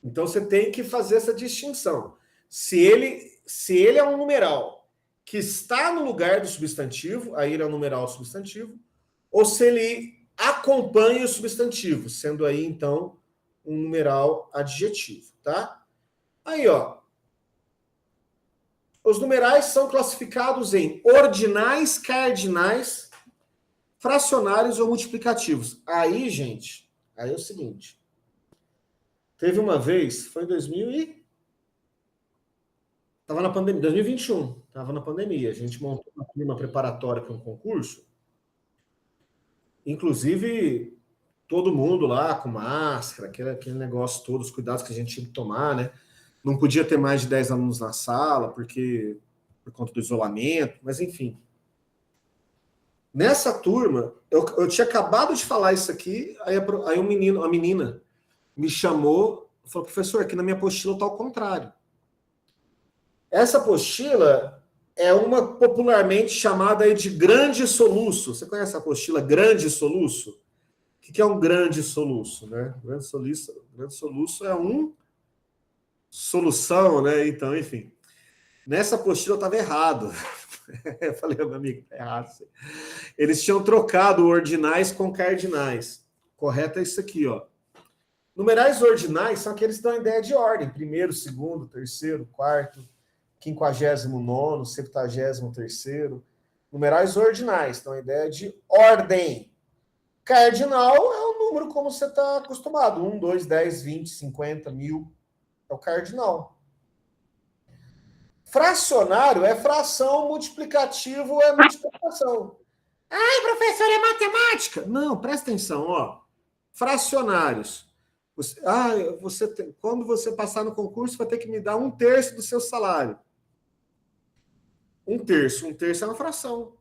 Então você tem que fazer essa distinção. Se ele é um numeral que está no lugar do substantivo, aí ele é um numeral substantivo, ou se ele acompanha o substantivo, sendo aí, então, um numeral adjetivo, tá? Aí, ó. Os numerais são classificados em ordinais, cardinais, fracionários ou multiplicativos. Aí, gente, aí é o seguinte. Teve uma vez, foi em 2000 e... Estava na pandemia, 2021, estava na pandemia. A gente montou uma turma preparatória para um concurso. Inclusive, todo mundo lá com máscara, aquele negócio todo, os cuidados que a gente tinha que tomar, né? Não podia ter mais de 10 alunos na sala, por conta do isolamento, mas enfim. Nessa turma, eu tinha acabado de falar isso aqui, aí a menina me chamou e falou, professor, aqui na minha apostila está ao contrário. Essa apostila é uma popularmente chamada aí de grande soluço. Você conhece a apostila grande soluço? O que é um grande soluço, né? Grande soluço é solução, né? Então, enfim. Nessa apostila eu estava errado. Eu falei, meu amigo, tá errado. Eles tinham trocado ordinais com cardinais. Correto é isso aqui, ó. Numerais ordinais são aqueles que dão a ideia de ordem. Primeiro, segundo, terceiro, quarto, 59º, 73º. Numerais ordinais dão a ideia de ordem. Cardinal é o número como você está acostumado. 1, 2, 10, 20, 50, 1000. É o cardinal. Fracionário é fração, multiplicativo é multiplicação. Ai, professor, é matemática. Não, presta atenção, ó. Fracionários. Quando você passar no concurso, vai ter que me dar 1/3 do seu salário. 1/3. 1/3 é uma fração.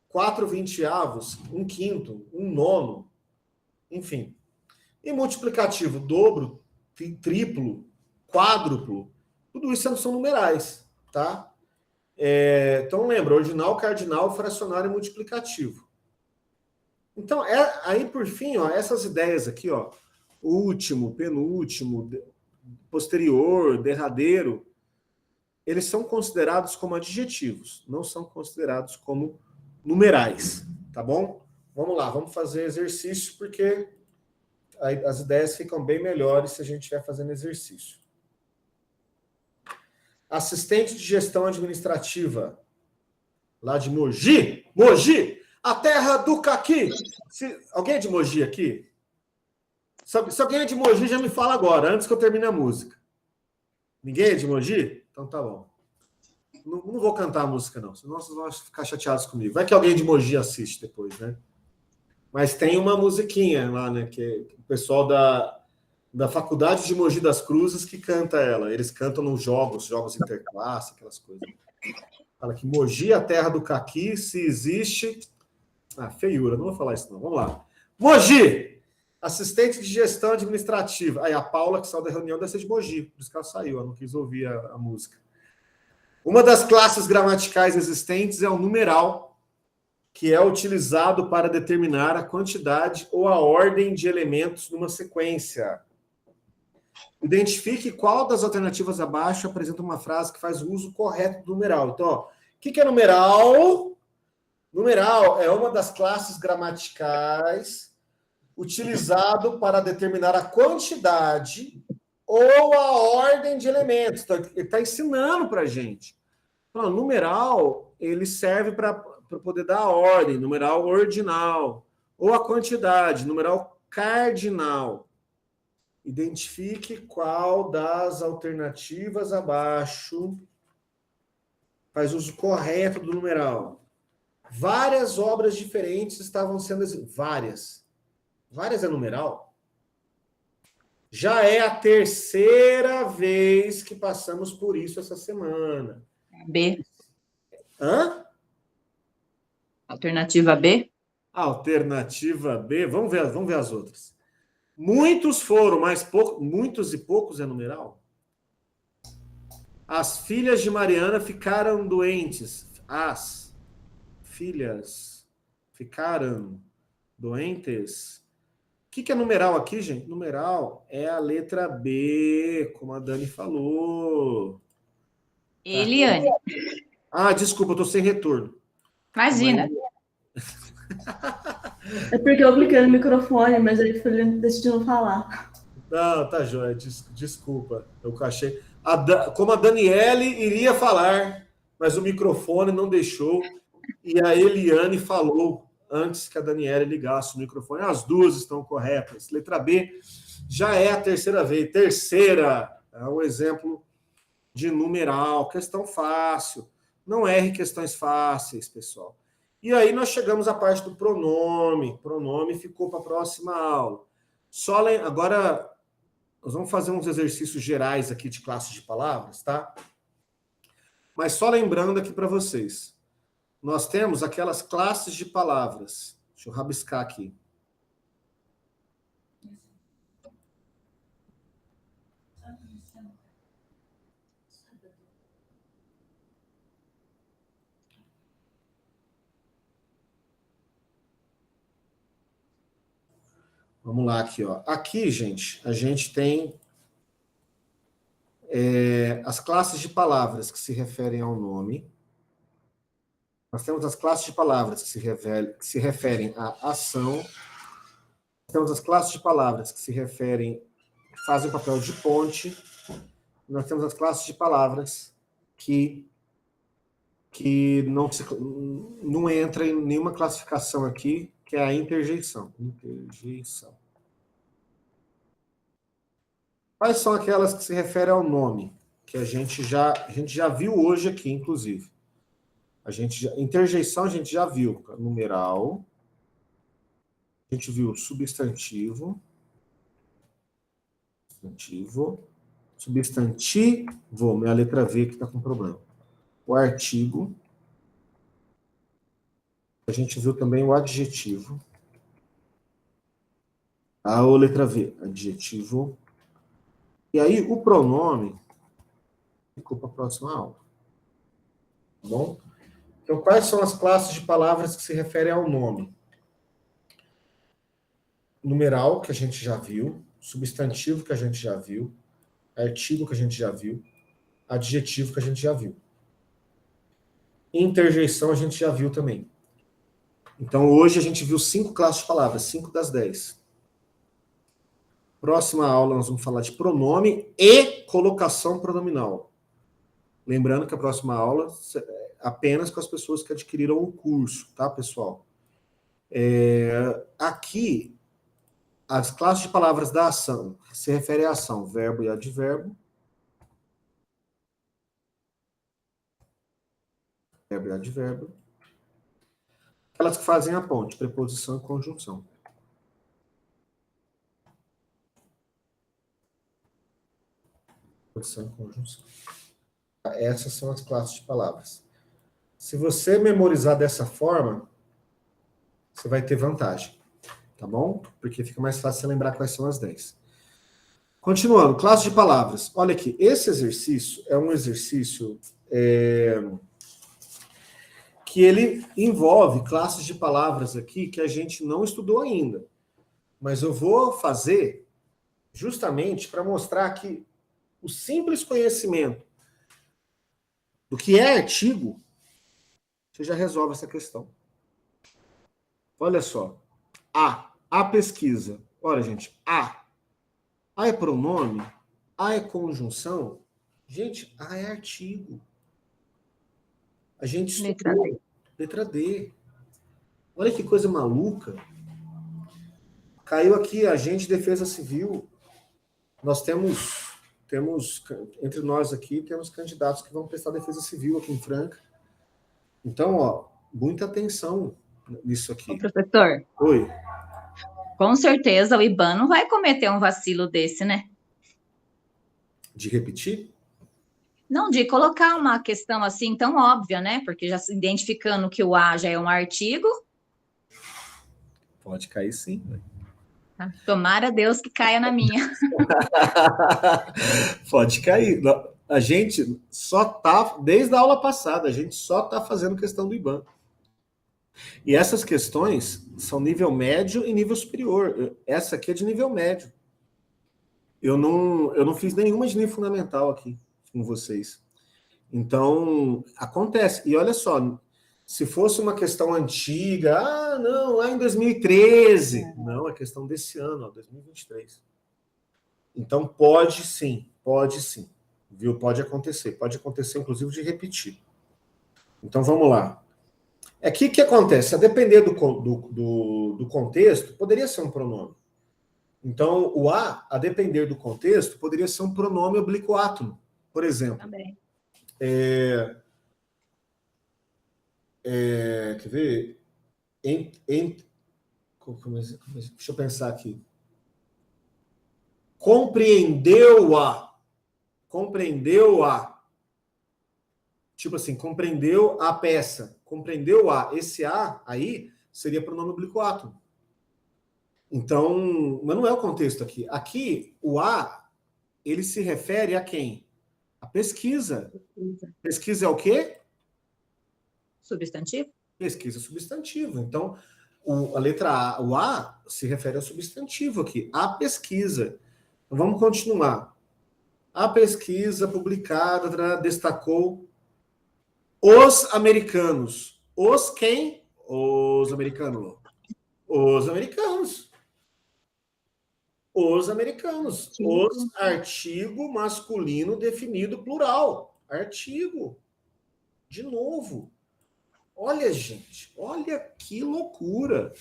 4/20, 1/5, 1/9. Enfim. E multiplicativo, dobro, triplo, quádruplo. Tudo isso são numerais, tá? Então, lembra, ordinal, cardinal, fracionário e multiplicativo. Então, aí, por fim, ó, essas ideias aqui, ó, último, penúltimo, posterior, derradeiro, eles são considerados como adjetivos, não são considerados como numerais, tá bom? Vamos lá, vamos fazer exercício, porque as ideias ficam bem melhores se a gente estiver fazendo exercício. Assistente de gestão administrativa, lá de Mogi. Mogi, a terra do caqui. Alguém é de Mogi aqui? Se alguém é de Mogi, já me fala agora, antes que eu termine a música. Ninguém é de Mogi? Então tá bom. Não vou cantar a música, não, senão vocês vão ficar chateados comigo. Vai que alguém de Mogi assiste depois, né? Mas tem uma musiquinha lá, né? Que é o pessoal da Faculdade de Mogi das Cruzes que canta ela. Eles cantam nos jogos interclasse, aquelas coisas. Fala que Mogi, a terra do caqui, se existe... feiura, não vou falar isso não. Vamos lá. Mogi, assistente de gestão administrativa. Aí a Paula, que saiu da reunião, deve ser de Mogi. Por isso que ela saiu, ela não quis ouvir a música. Uma das classes gramaticais existentes é o numeral, que é utilizado para determinar a quantidade ou a ordem de elementos numa sequência. Identifique qual das alternativas abaixo apresenta uma frase que faz o uso correto do numeral. Então, ó, o que é numeral? Numeral é uma das classes gramaticais utilizado para determinar a quantidade ou a ordem de elementos. Então, ele está ensinando para a gente. Então, numeral, ele serve para poder dar a ordem, numeral ordinal, ou a quantidade, numeral cardinal. Identifique qual das alternativas abaixo faz uso correto do numeral. Várias obras diferentes estavam sendo... Várias. Várias é numeral? Já é a terceira vez que passamos por isso essa semana. B. Hã? Alternativa B? Alternativa B. Vamos ver as outras. Muitos foram, mas muitos e poucos é numeral? As filhas de Mariana ficaram doentes. As filhas ficaram doentes. O que é numeral aqui, gente? Numeral é a letra B, como a Dani falou. Eliane. Ah, desculpa, eu tô sem retorno. Imagina. É porque eu cliquei no microfone, mas aí ele decidiu não falar. Não, tá joia, desculpa. Eu achei. Como a Daniele iria falar, mas o microfone não deixou. E a Eliane falou antes que a Daniele ligasse o microfone. As duas estão corretas. Letra B já é a terceira vez. Terceira é um exemplo de numeral. Questão fácil. Não erre questões fáceis, pessoal. E aí nós chegamos à parte do pronome. Pronome ficou para a próxima aula. Agora, nós vamos fazer uns exercícios gerais aqui de classe de palavras, tá? Mas só lembrando aqui para vocês. Nós temos aquelas classes de palavras. Deixa eu rabiscar aqui. Vamos lá aqui, ó. Aqui, gente, a gente tem as classes de palavras que se referem ao nome. Nós temos as classes de palavras que se referem à ação. Nós temos as classes de palavras que fazem o papel de ponte. Nós temos as classes de palavras que não entra em nenhuma classificação aqui, que é a interjeição. Interjeição. Quais são aquelas que se referem ao nome? Que a gente já viu hoje aqui, inclusive. Interjeição a gente já viu. Numeral. A gente viu substantivo. Substantivo. Minha letra V que está com problema. O artigo. A gente viu também o adjetivo. A letra V. Adjetivo. E aí o pronome ficou para a próxima aula. Tá bom? Então, quais são as classes de palavras que se referem ao nome? Numeral, que a gente já viu. Substantivo, que a gente já viu. Artigo, que a gente já viu. Adjetivo, que a gente já viu. Interjeição, a gente já viu também. Então, hoje a gente viu 5 classes de palavras, 5 das 10. Próxima aula, nós vamos falar de pronome e colocação pronominal. Lembrando que a próxima aula é apenas com as pessoas que adquiriram o curso, tá, pessoal? Aqui, as classes de palavras da ação se refere à ação, verbo e advérbio. Verbo e advérbio. Aquelas que fazem a ponte, preposição e conjunção. Preposição e conjunção. Essas são as classes de palavras. Se você memorizar dessa forma, você vai ter vantagem, tá bom? Porque fica mais fácil você lembrar quais são as 10. Continuando, classe de palavras. Olha aqui, esse exercício é um exercício que ele envolve classes de palavras aqui que a gente não estudou ainda. Mas eu vou fazer justamente para mostrar que o simples conhecimento do que é artigo, você já resolve essa questão. Olha só. A pesquisa. Olha, gente, A é pronome, A é conjunção. Gente, A é artigo. A gente estudou. Letra D. Olha que coisa maluca. Caiu aqui agente de defesa civil. Nós temos, entre nós aqui, temos candidatos que vão prestar defesa civil aqui em Franca. Então, ó, muita atenção nisso aqui. Ô, professor. Oi. Com certeza o IBAN não vai cometer um vacilo desse, né? De repetir? Não, de colocar uma questão assim tão óbvia, né? Porque já se identificando que o A já é um artigo. Pode cair sim. Tomara Deus que caia na minha. Pode cair. A gente só tá, desde a aula passada, a gente só está fazendo questão do IBAN. E essas questões são nível médio e nível superior. Essa aqui é de nível médio. Eu não fiz nenhuma de nível fundamental aqui com vocês. Então, acontece. E olha só, se fosse uma questão antiga, não, lá em 2013. Não, é questão desse ano, ó, 2023. Então, pode sim. Viu? Pode acontecer inclusive de repetir. Então, vamos lá. Aqui o que acontece? A depender do contexto, poderia ser um pronome. Então, o a depender do contexto, poderia ser um pronome oblíquo átono, por exemplo. Também. Quer ver? Deixa eu pensar aqui. Compreendeu a. Tipo assim, compreendeu a peça. Compreendeu a. Esse a aí seria pronome oblíquo átono. Então, mas não é o contexto aqui. Aqui, o a, ele se refere a quem? A pesquisa. Pesquisa é o quê? Substantivo? Pesquisa substantivo. Então, a letra A, o A se refere ao substantivo aqui. A pesquisa. Então, vamos continuar. A pesquisa publicada destacou os americanos. Os quem? Os americanos. Os americanos. Os americanos. Os artigo masculino definido plural. Artigo. De novo. Olha, gente, olha que loucura.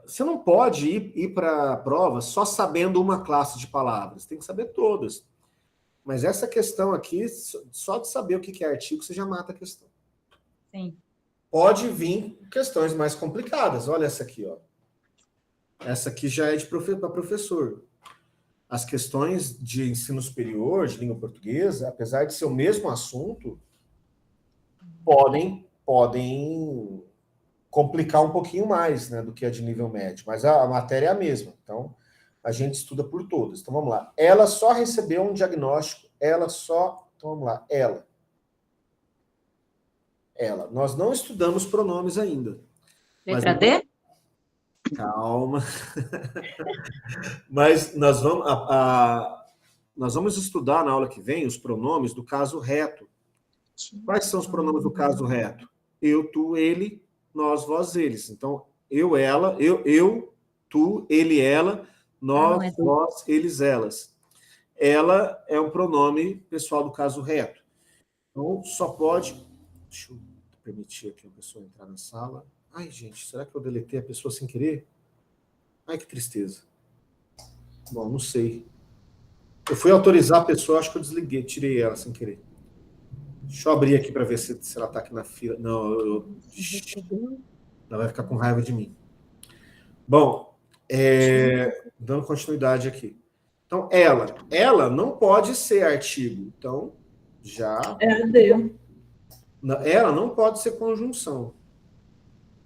Você não pode ir para a prova só sabendo uma classe de palavras, tem que saber todas. Mas essa questão aqui, só de saber o que é artigo, você já mata a questão. Sim. Pode vir questões mais complicadas. Olha essa aqui, ó. Essa aqui já é para professor. As questões de ensino superior, de língua portuguesa, apesar de ser o mesmo assunto, podem complicar um pouquinho mais, né, do que a de nível médio, mas a matéria é a mesma, então a gente estuda por todas. Então vamos lá. Ela só recebeu um diagnóstico, então vamos lá, ela. Nós não estudamos pronomes ainda. Letra D? Calma. Mas nós vamos estudar na aula que vem os pronomes do caso reto. Quais são os pronomes do caso reto? Eu, tu, ele, nós, vós, eles. Então, eu, ela, eu, tu, ele, ela, nós, vós, eles, elas. Ela é um pronome pessoal do caso reto. Então, só pode... Deixa eu permitir aqui a pessoa entrar na sala. Ai, gente, será que eu deletei a pessoa sem querer? Ai, que tristeza. Bom, não sei. Eu fui autorizar a pessoa, acho que eu desliguei, tirei ela sem querer. Deixa eu abrir aqui para ver se ela está aqui na fila. Não, ela vai ficar com raiva de mim. Bom, dando continuidade aqui. Então, ela não pode ser artigo. Então, já... Ela não pode ser conjunção.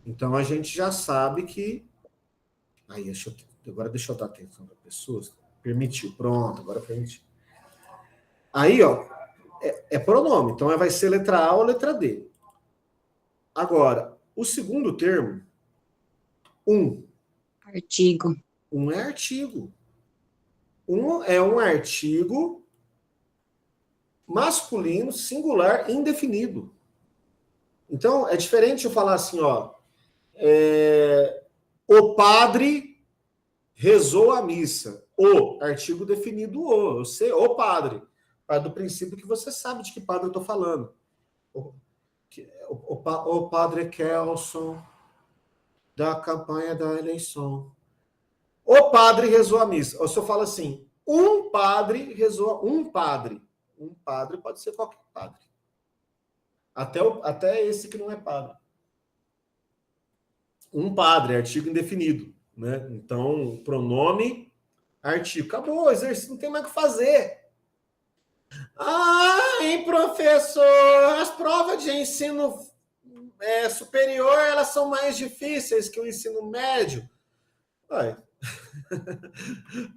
Então, a gente já sabe que... Aí, agora deixa eu dar atenção para pessoas. Permitiu, pronto, agora permitiu. Aí, ó, É pronome. Então, vai ser letra A ou letra D. Agora, o segundo termo, Artigo. é artigo. É um artigo masculino, singular, indefinido. Então, é diferente eu falar assim, ó, o padre rezou a missa. O, artigo definido o. Eu sei, o padre. Para do princípio que você sabe de que padre eu estou falando. O padre Kelson, da campanha da eleição. O padre rezou a missa. Ou se eu falo assim, um padre rezou, um padre. Um padre pode ser qualquer padre. Até esse que não é padre. Um padre, artigo indefinido. Né? Então, pronome, artigo. Acabou, exercício, não tem mais o que fazer. Hein, professor? As provas de ensino superior, elas são mais difíceis que o ensino médio.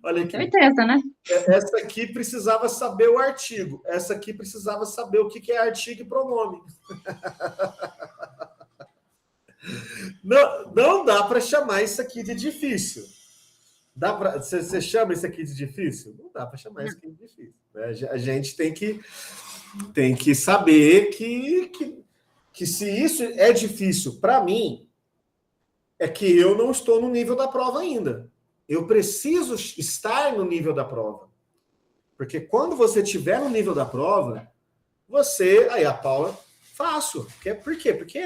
Olha aqui. Certeza, né? Essa aqui precisava saber o artigo. Essa aqui precisava saber o que é artigo e pronome. Não dá para chamar isso aqui de difícil. Você chama isso aqui de difícil? Não dá para chamar isso aqui de difícil. Né? A gente tem que saber que se isso é difícil para mim, é que eu não estou no nível da prova ainda. Eu preciso estar no nível da prova. Porque quando você estiver no nível da prova, aí a Paula, fácil. Por quê? Porque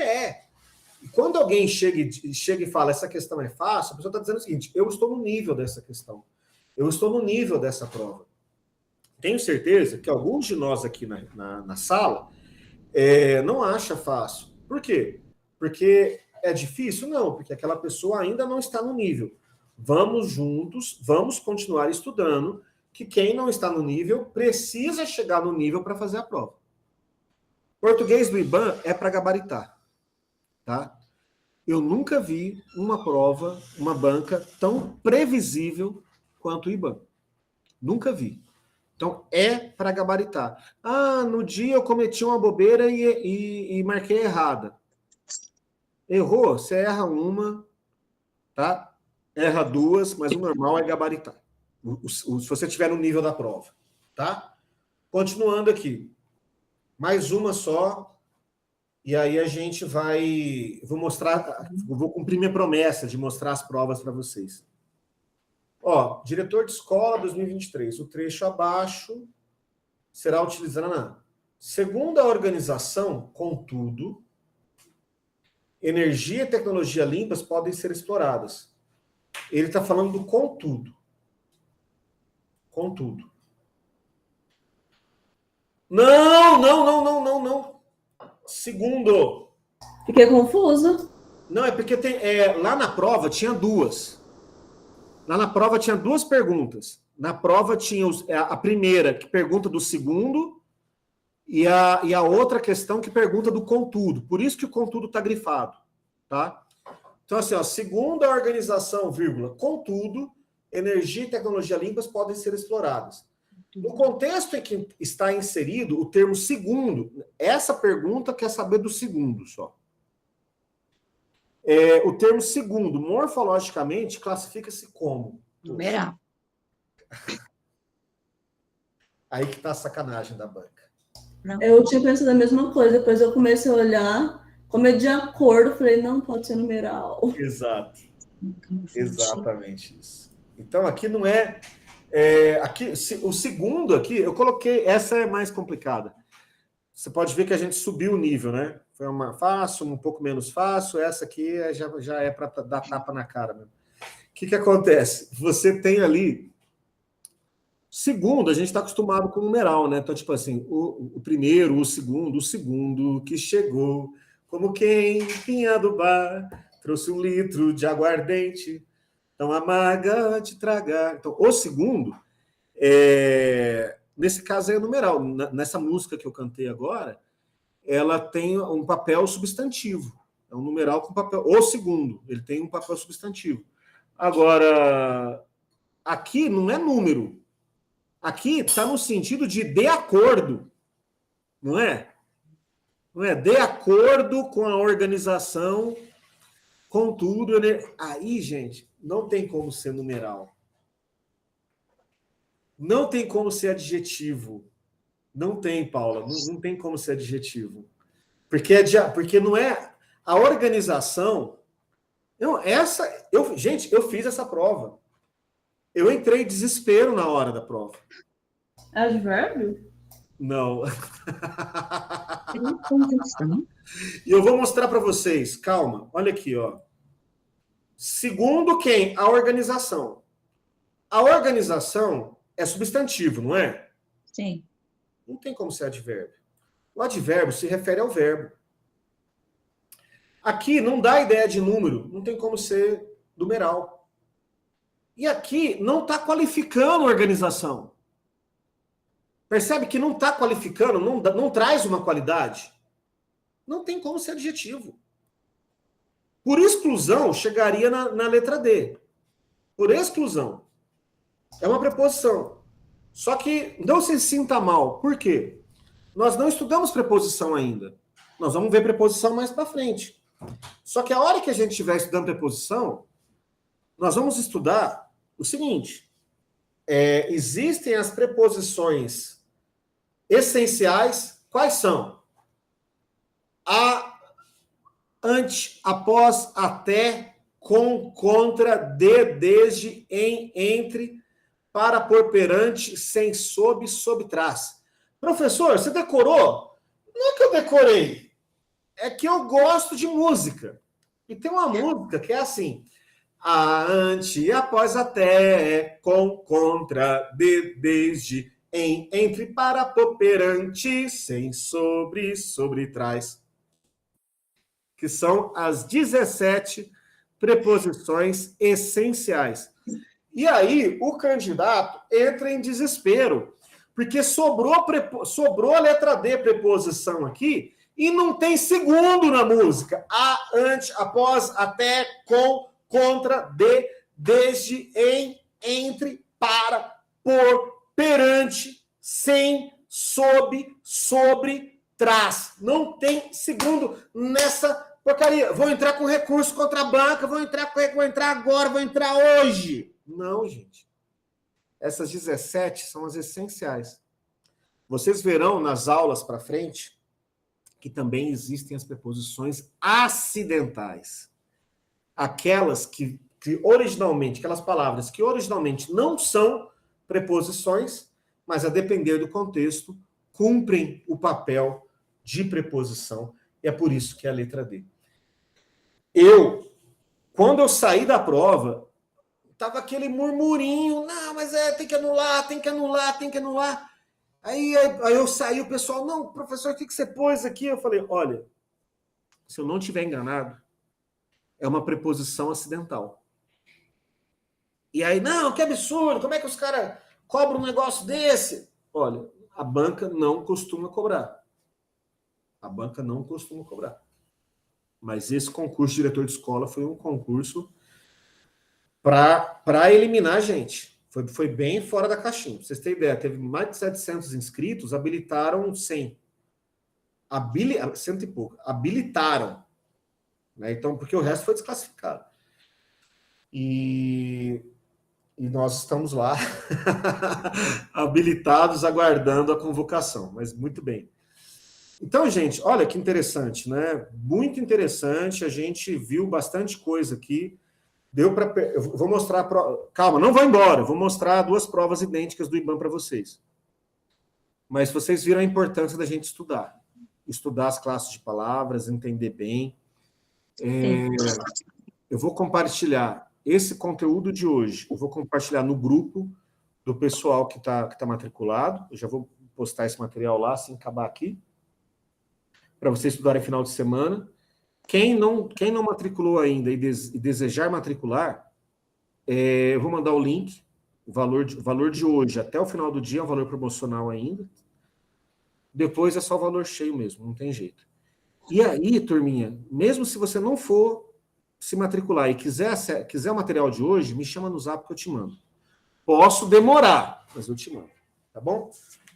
E quando alguém chega e fala, essa questão é fácil, a pessoa está dizendo o seguinte, eu estou no nível dessa questão. Eu estou no nível dessa prova. Tenho certeza que alguns de nós aqui na sala não acha fácil. Por quê? Porque é difícil? Não, porque aquela pessoa ainda não está no nível. Vamos juntos, vamos continuar estudando, que quem não está no nível precisa chegar no nível para fazer a prova. Português do IBAN é para gabaritar. Tá? Eu nunca vi uma prova, uma banca tão previsível quanto o IBAN. Nunca vi. Então, é para gabaritar. No dia eu cometi uma bobeira e marquei errada. Errou? Você erra uma, tá? Erra duas, mas o normal é gabaritar. Se você estiver no nível da prova, tá? Continuando aqui. Mais uma só. E aí a gente vou cumprir minha promessa de mostrar as provas para vocês. Diretor de escola 2023. O trecho abaixo será utilizado segundo a organização, contudo, energia e tecnologia limpas podem ser exploradas. Ele está falando do contudo. Contudo. Não. Segundo. Fiquei confusa. Não, é porque lá na prova tinha duas. Lá na prova tinha duas perguntas. Na prova tinha a primeira, que pergunta do segundo, e a outra questão que pergunta do contudo. Por isso que o contudo está grifado. Tá? Então, assim, segundo a organização, contudo, energia e tecnologia limpas podem ser exploradas. No contexto em que está inserido o termo segundo, essa pergunta quer saber do segundo só. O termo segundo, morfologicamente, classifica-se como? Numeral. Aí que está a sacanagem da banca. Não. Eu tinha pensado a mesma coisa, depois eu comecei a olhar, como é de acordo, falei, não pode ser numeral. Exato. Exatamente isso. Então, aqui não aqui, o segundo aqui, eu coloquei, essa é mais complicada. Você pode ver que a gente subiu o nível, né? Foi uma fácil, um pouco menos fácil, essa aqui já é para dar tapa na cara mesmo. O que acontece? Você tem ali, segundo, a gente está acostumado com numeral, né? Então, tipo assim, o primeiro, o segundo que chegou, como quem vinha do bar, trouxe 1 litro de aguardente, tão amarga de tragar. Então, o segundo, nesse caso é numeral. Nessa música que eu cantei agora, ela tem um papel substantivo. É um numeral com papel... O segundo, ele tem um papel substantivo. Agora, aqui não é número. Aqui está no sentido de acordo. Não é? Não é? De acordo com a organização, com tudo. Aí, gente, não tem como ser numeral. Não tem como ser adjetivo. Não tem, Paula. Não tem como ser adjetivo. Porque não é... A organização... Não, gente, eu fiz essa prova. Eu entrei em desespero na hora da prova. Advérbio? Não. E eu vou mostrar para vocês. Calma, olha aqui, ó. Segundo quem? A organização. A organização é substantivo, não é? Sim. Não tem como ser advérbio. O advérbio se refere ao verbo. Aqui não dá ideia de número, não tem como ser numeral. E aqui não está qualificando a organização. Percebe que não está qualificando, não traz uma qualidade? Não tem como ser adjetivo. Por exclusão, chegaria na letra D. Por exclusão. É uma preposição. Só que não se sinta mal. Por quê? Nós não estudamos preposição ainda. Nós vamos ver preposição mais para frente. Só que a hora que a gente estiver estudando preposição, nós vamos estudar o seguinte. Existem as preposições essenciais. Quais são? A, ante, após, até, com, contra, de, desde, em, entre, para, por, perante, sem, sob, sob, trás. Professor, você decorou? Não é que eu decorei. É que eu gosto de música. E tem uma música que é assim. A, ante, após, até, com, contra, de, desde, em, entre, para, por, perante, sem, sobre, sobre, trás. Que são as 17 preposições essenciais. E aí, o candidato entra em desespero, porque sobrou a letra D, preposição aqui, e não tem segundo na música. A, ante, após, até, com, contra, de, desde, em, entre, para, por, perante, sem, sob, sobre, trás. Não tem segundo nessa porcaria. Vou entrar com recurso contra a banca, vou entrar agora, vou entrar hoje. Não, gente. Essas 17 são as essenciais. Vocês verão nas aulas para frente que também existem as preposições acidentais. Aquelas que originalmente, aquelas palavras que originalmente não são preposições, mas a depender do contexto, cumprem o papel de preposição. E é por isso que é a letra D. Quando eu saí da prova, tava aquele murmurinho, não, mas tem que anular, tem que anular, tem que anular. Aí eu saí, o pessoal, não, professor, o que você pôs aqui? Eu falei, olha, se eu não estiver enganado, é uma preposição acidental. E aí, não, que absurdo, como é que os caras cobram um negócio desse? Olha, a banca não costuma cobrar. A banca não costuma cobrar. Mas esse concurso de diretor de escola foi um concurso para eliminar a gente. Foi bem fora da caixinha. Pra vocês terem ideia, teve mais de 700 inscritos, habilitaram 100. 100 e pouco. Habilitaram. Né? Então, porque o resto foi desclassificado. E nós estamos lá, habilitados, aguardando a convocação. Mas muito bem. Então, gente, olha que interessante, né? Muito interessante. A gente viu bastante coisa aqui. Eu vou mostrar... Calma, não vou embora. Eu vou mostrar 2 provas idênticas do IBAN para vocês. Mas vocês viram a importância da gente estudar. Estudar as classes de palavras, entender bem. Eu vou compartilhar esse conteúdo de hoje. Eu vou compartilhar no grupo do pessoal que tá matriculado. Eu já vou postar esse material lá, assim acabar aqui. Para vocês estudarem final de semana. Quem não matriculou ainda e desejar matricular, eu vou mandar o link, o valor de hoje até o final do dia é um valor promocional ainda. Depois é só o valor cheio mesmo, não tem jeito. E aí, turminha, mesmo se você não for se matricular e quiser o material de hoje, me chama no Zap que eu te mando. Posso demorar, mas eu te mando, tá bom?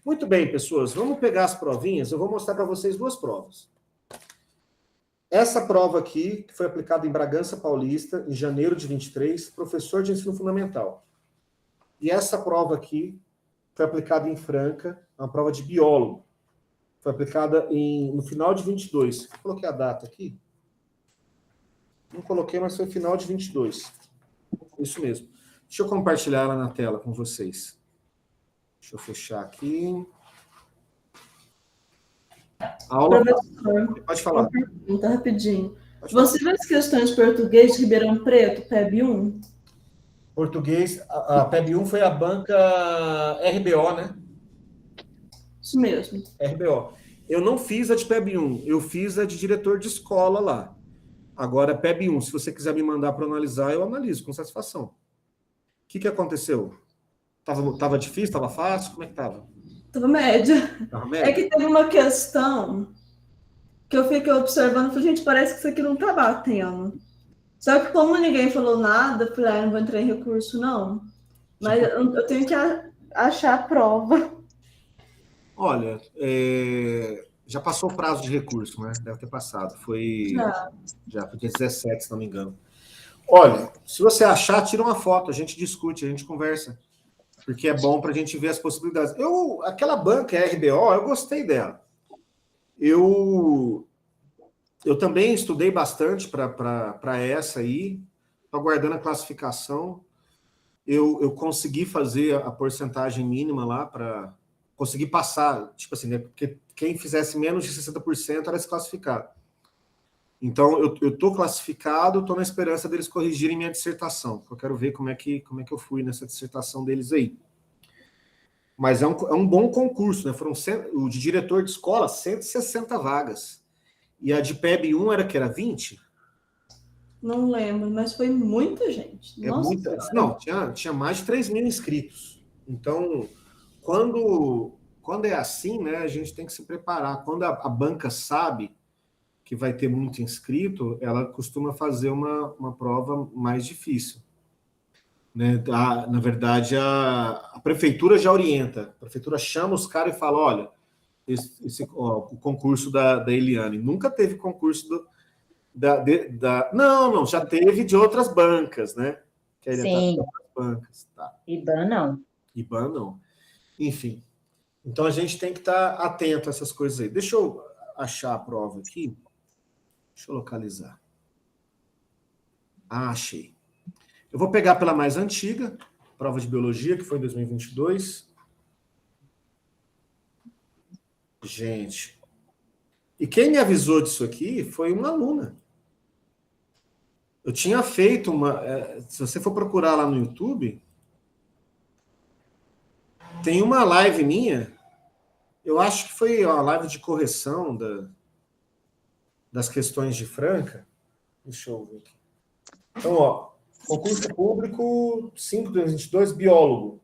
Muito bem, pessoas, vamos pegar as provinhas. Eu vou mostrar para vocês duas provas. Essa prova aqui, que foi aplicada em Bragança Paulista, em janeiro de 23, professor de ensino fundamental. E essa prova aqui foi aplicada em Franca, uma prova de biólogo. Foi aplicada no final de 22. Eu coloquei a data aqui. Não coloquei, mas foi final de 22. Isso mesmo. Deixa eu compartilhar ela na tela com vocês. Deixa eu fechar aqui. A aula... Professor, Pode falar. uma pergunta rapidinho. Pode falar. Você viu as questões de português de Ribeirão Preto, PEB 1? Português, a PEB 1 foi a banca RBO, né? Isso mesmo. RBO. Eu não fiz a de PEB 1, eu fiz a de diretor de escola lá. Agora, PEB 1, se você quiser me mandar para analisar, eu analiso com satisfação. O que aconteceu? Tava difícil? Tava fácil? Como é que tava? Tava média. Tava média? É que teve uma questão que eu fiquei observando e falei, gente, parece que isso aqui não tá batendo. Só que como ninguém falou nada, eu falei, não vou entrar em recurso, não. Mas eu tenho que achar a prova. Olha, já passou o prazo de recurso, né? Deve ter passado. Foi dia 17, se não me engano. Olha, se você achar, tira uma foto, a gente discute, a gente conversa. Porque é bom para a gente ver as possibilidades. Aquela banca RBO, eu gostei dela. Eu também estudei bastante para essa aí, estou aguardando a classificação. Eu consegui fazer a porcentagem mínima lá para conseguir passar, tipo assim, né? Porque quem fizesse menos de 60% era desclassificado. Então, eu estou classificado, estou na esperança deles corrigirem minha dissertação. Eu quero ver como é que eu fui nessa dissertação deles aí. Mas é um bom concurso, né? O de diretor de escola, 160 vagas. E a de PEB 1 era 20? Não lembro, mas foi muita gente. É Nossa, muita. Não, tinha mais de 3 mil inscritos. Então, quando é assim, né, a gente tem que se preparar. Quando a banca sabe que vai ter muito inscrito, ela costuma fazer uma prova mais difícil. Né? Na verdade, a prefeitura já orienta. A prefeitura chama os caras e fala, olha, o concurso da Eliane. Nunca teve concurso Não, já teve de outras bancas, né? Que Sim. Tá outras bancas, tá. IBAN, não. IBAN, não. Enfim. Então, a gente tem que estar atento a essas coisas aí. Deixa eu achar a prova aqui. Deixa eu localizar. Achei. Eu vou pegar pela mais antiga, prova de biologia, que foi em 2022. Gente. E quem me avisou disso aqui foi uma aluna. Eu tinha feito se você for procurar lá no YouTube, tem uma live minha, eu acho que foi a live de correção das questões de Franca. Deixa eu ver aqui. Então, ó, concurso público 5 de 2022, biólogo.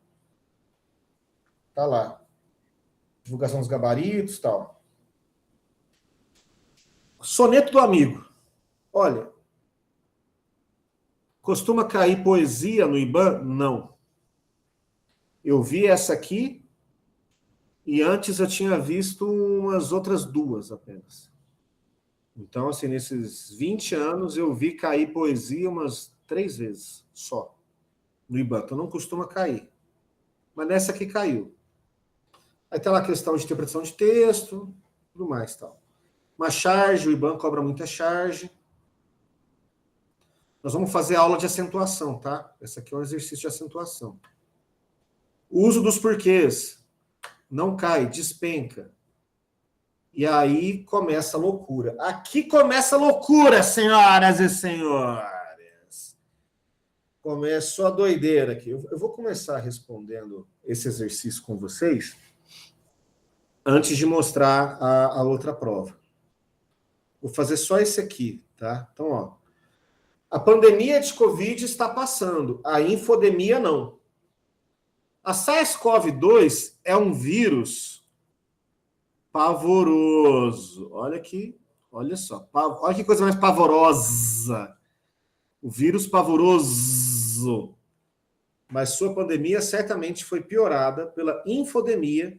Tá lá. Divulgação dos gabaritos e tal. Soneto do amigo. Olha, costuma cair poesia no IBAN? Não. Eu vi essa aqui e antes eu tinha visto umas outras duas apenas. Então, assim, nesses 20 anos eu vi cair poesia umas 3 vezes só no IBAN. Então não costuma cair. Mas nessa aqui caiu. Aí tem lá a questão de interpretação de texto, tudo mais tal. Uma charge, o IBAN cobra muita charge. Nós vamos fazer aula de acentuação, tá? Esse aqui é um exercício de acentuação. O uso dos porquês. Não cai, despenca. E aí começa a loucura. Aqui começa a loucura, senhoras e senhores. Começou a doideira aqui. Eu vou começar respondendo esse exercício com vocês antes de mostrar a outra prova. Vou fazer só esse aqui, tá? Então, ó. A pandemia de Covid está passando. A infodemia não. A SARS-CoV-2 é um vírus pavoroso. Olha aqui, olha só. Olha que coisa mais pavorosa. O vírus pavoroso. Mas sua pandemia certamente foi piorada pela infodemia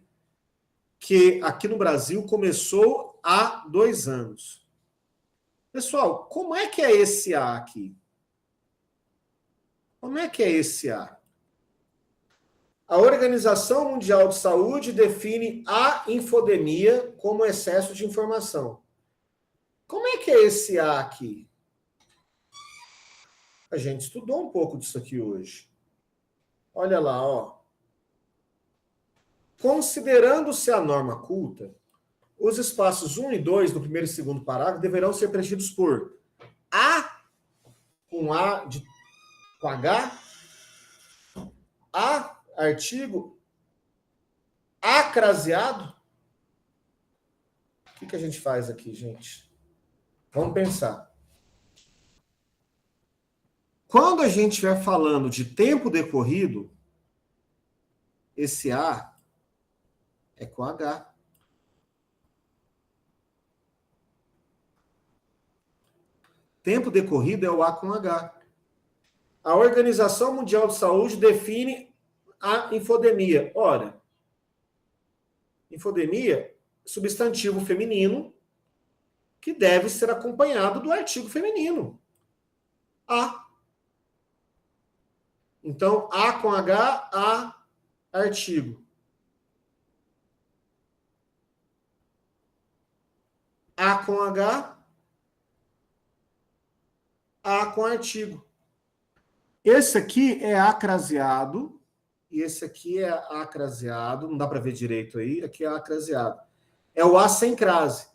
que aqui no Brasil começou há 2 anos. Pessoal, como é que é esse A aqui? Como é que é esse A? A Organização Mundial de Saúde define a infodemia como excesso de informação. Como é que é esse A aqui? A gente estudou um pouco disso aqui hoje. Olha lá, ó. Considerando-se a norma culta, os espaços 1 e 2 do primeiro e segundo parágrafo deverão ser preenchidos por A com com H, A, artigo, acraseado. O que a gente faz aqui, gente? Vamos pensar. Quando a gente estiver falando de tempo decorrido, esse A é com H. Tempo decorrido é o A com H. A Organização Mundial de Saúde define a infodemia. Ora, infodemia, substantivo feminino, que deve ser acompanhado do artigo feminino. A. Então, A com H, A, artigo. A com H, A com artigo. Esse aqui é acraseado, e esse aqui é acraseado, não dá para ver direito aí, aqui é acraseado. É o A sem crase.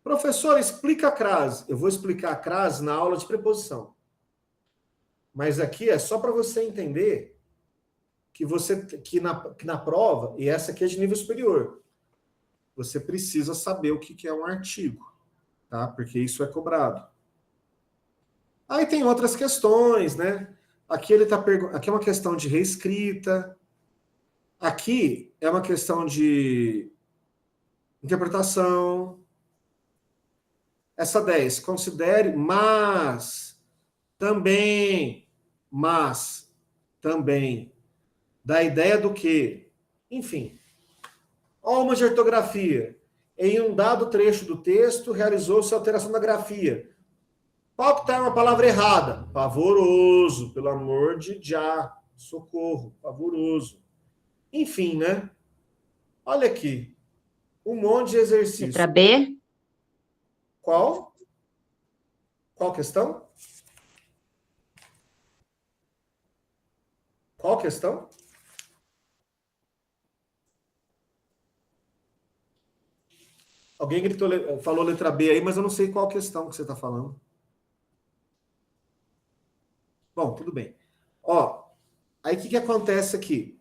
Professor, explica a crase. Eu vou explicar a crase na aula de preposição. Mas aqui é só para você entender que na prova, e essa aqui é de nível superior, você precisa saber o que é um artigo, tá? Porque isso é cobrado. Aí tem outras questões, né? Aqui aqui é uma questão de reescrita. Aqui é uma questão de interpretação. Essa 10, considere, mas também, da ideia do quê? Enfim, ó, uma de ortografia. Em um dado trecho do texto, realizou-se a alteração da grafia. Qual que está uma palavra errada? Pavoroso, pelo amor de Já. Socorro, pavoroso. Enfim, né? Olha aqui. Um monte de exercício. Letra B? Qual? Qual questão? Qual questão? Alguém falou letra B aí, mas eu não sei qual questão que você está falando. Bom, tudo bem. Ó, aí o que acontece aqui?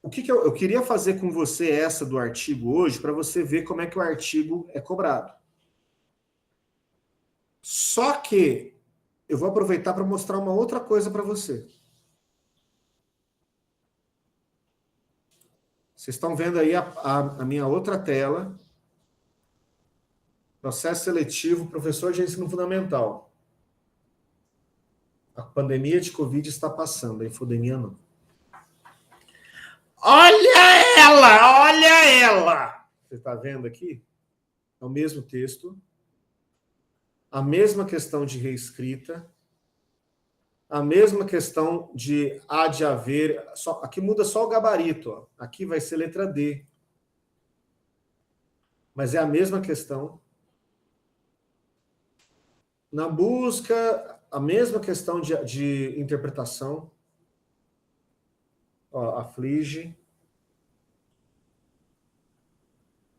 O que eu queria fazer com você essa do artigo hoje, para você ver como é que o artigo é cobrado. Só que eu vou aproveitar para mostrar uma outra coisa para você. Vocês estão vendo aí a minha outra tela. Processo seletivo, professor de ensino fundamental. A pandemia de Covid está passando, a infodemia não. Olha ela! Olha ela! Você está vendo aqui? É o mesmo texto. A mesma questão de reescrita. A mesma questão de há de haver. Aqui muda só o gabarito. Ó. Aqui vai ser letra D. Mas é a mesma questão. Na busca, a mesma questão de interpretação. Ó, aflige.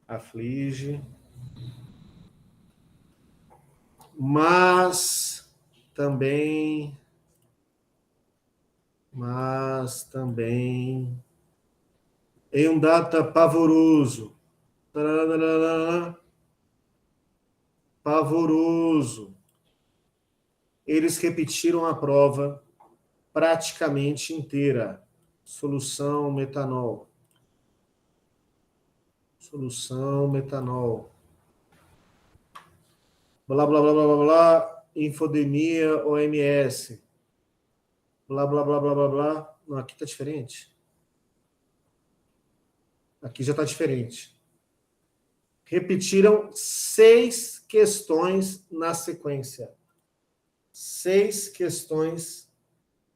Aflige. Mas também em um data pavoroso. Pavoroso. Eles repetiram a prova praticamente inteira. Solução metanol. Solução metanol. Blá, blá, blá, blá, blá, blá. Infodemia OMS. Blá, blá, blá, blá, blá, blá. Não, aqui tá diferente. Aqui já está diferente. Repetiram 6 questões na sequência. 6 questões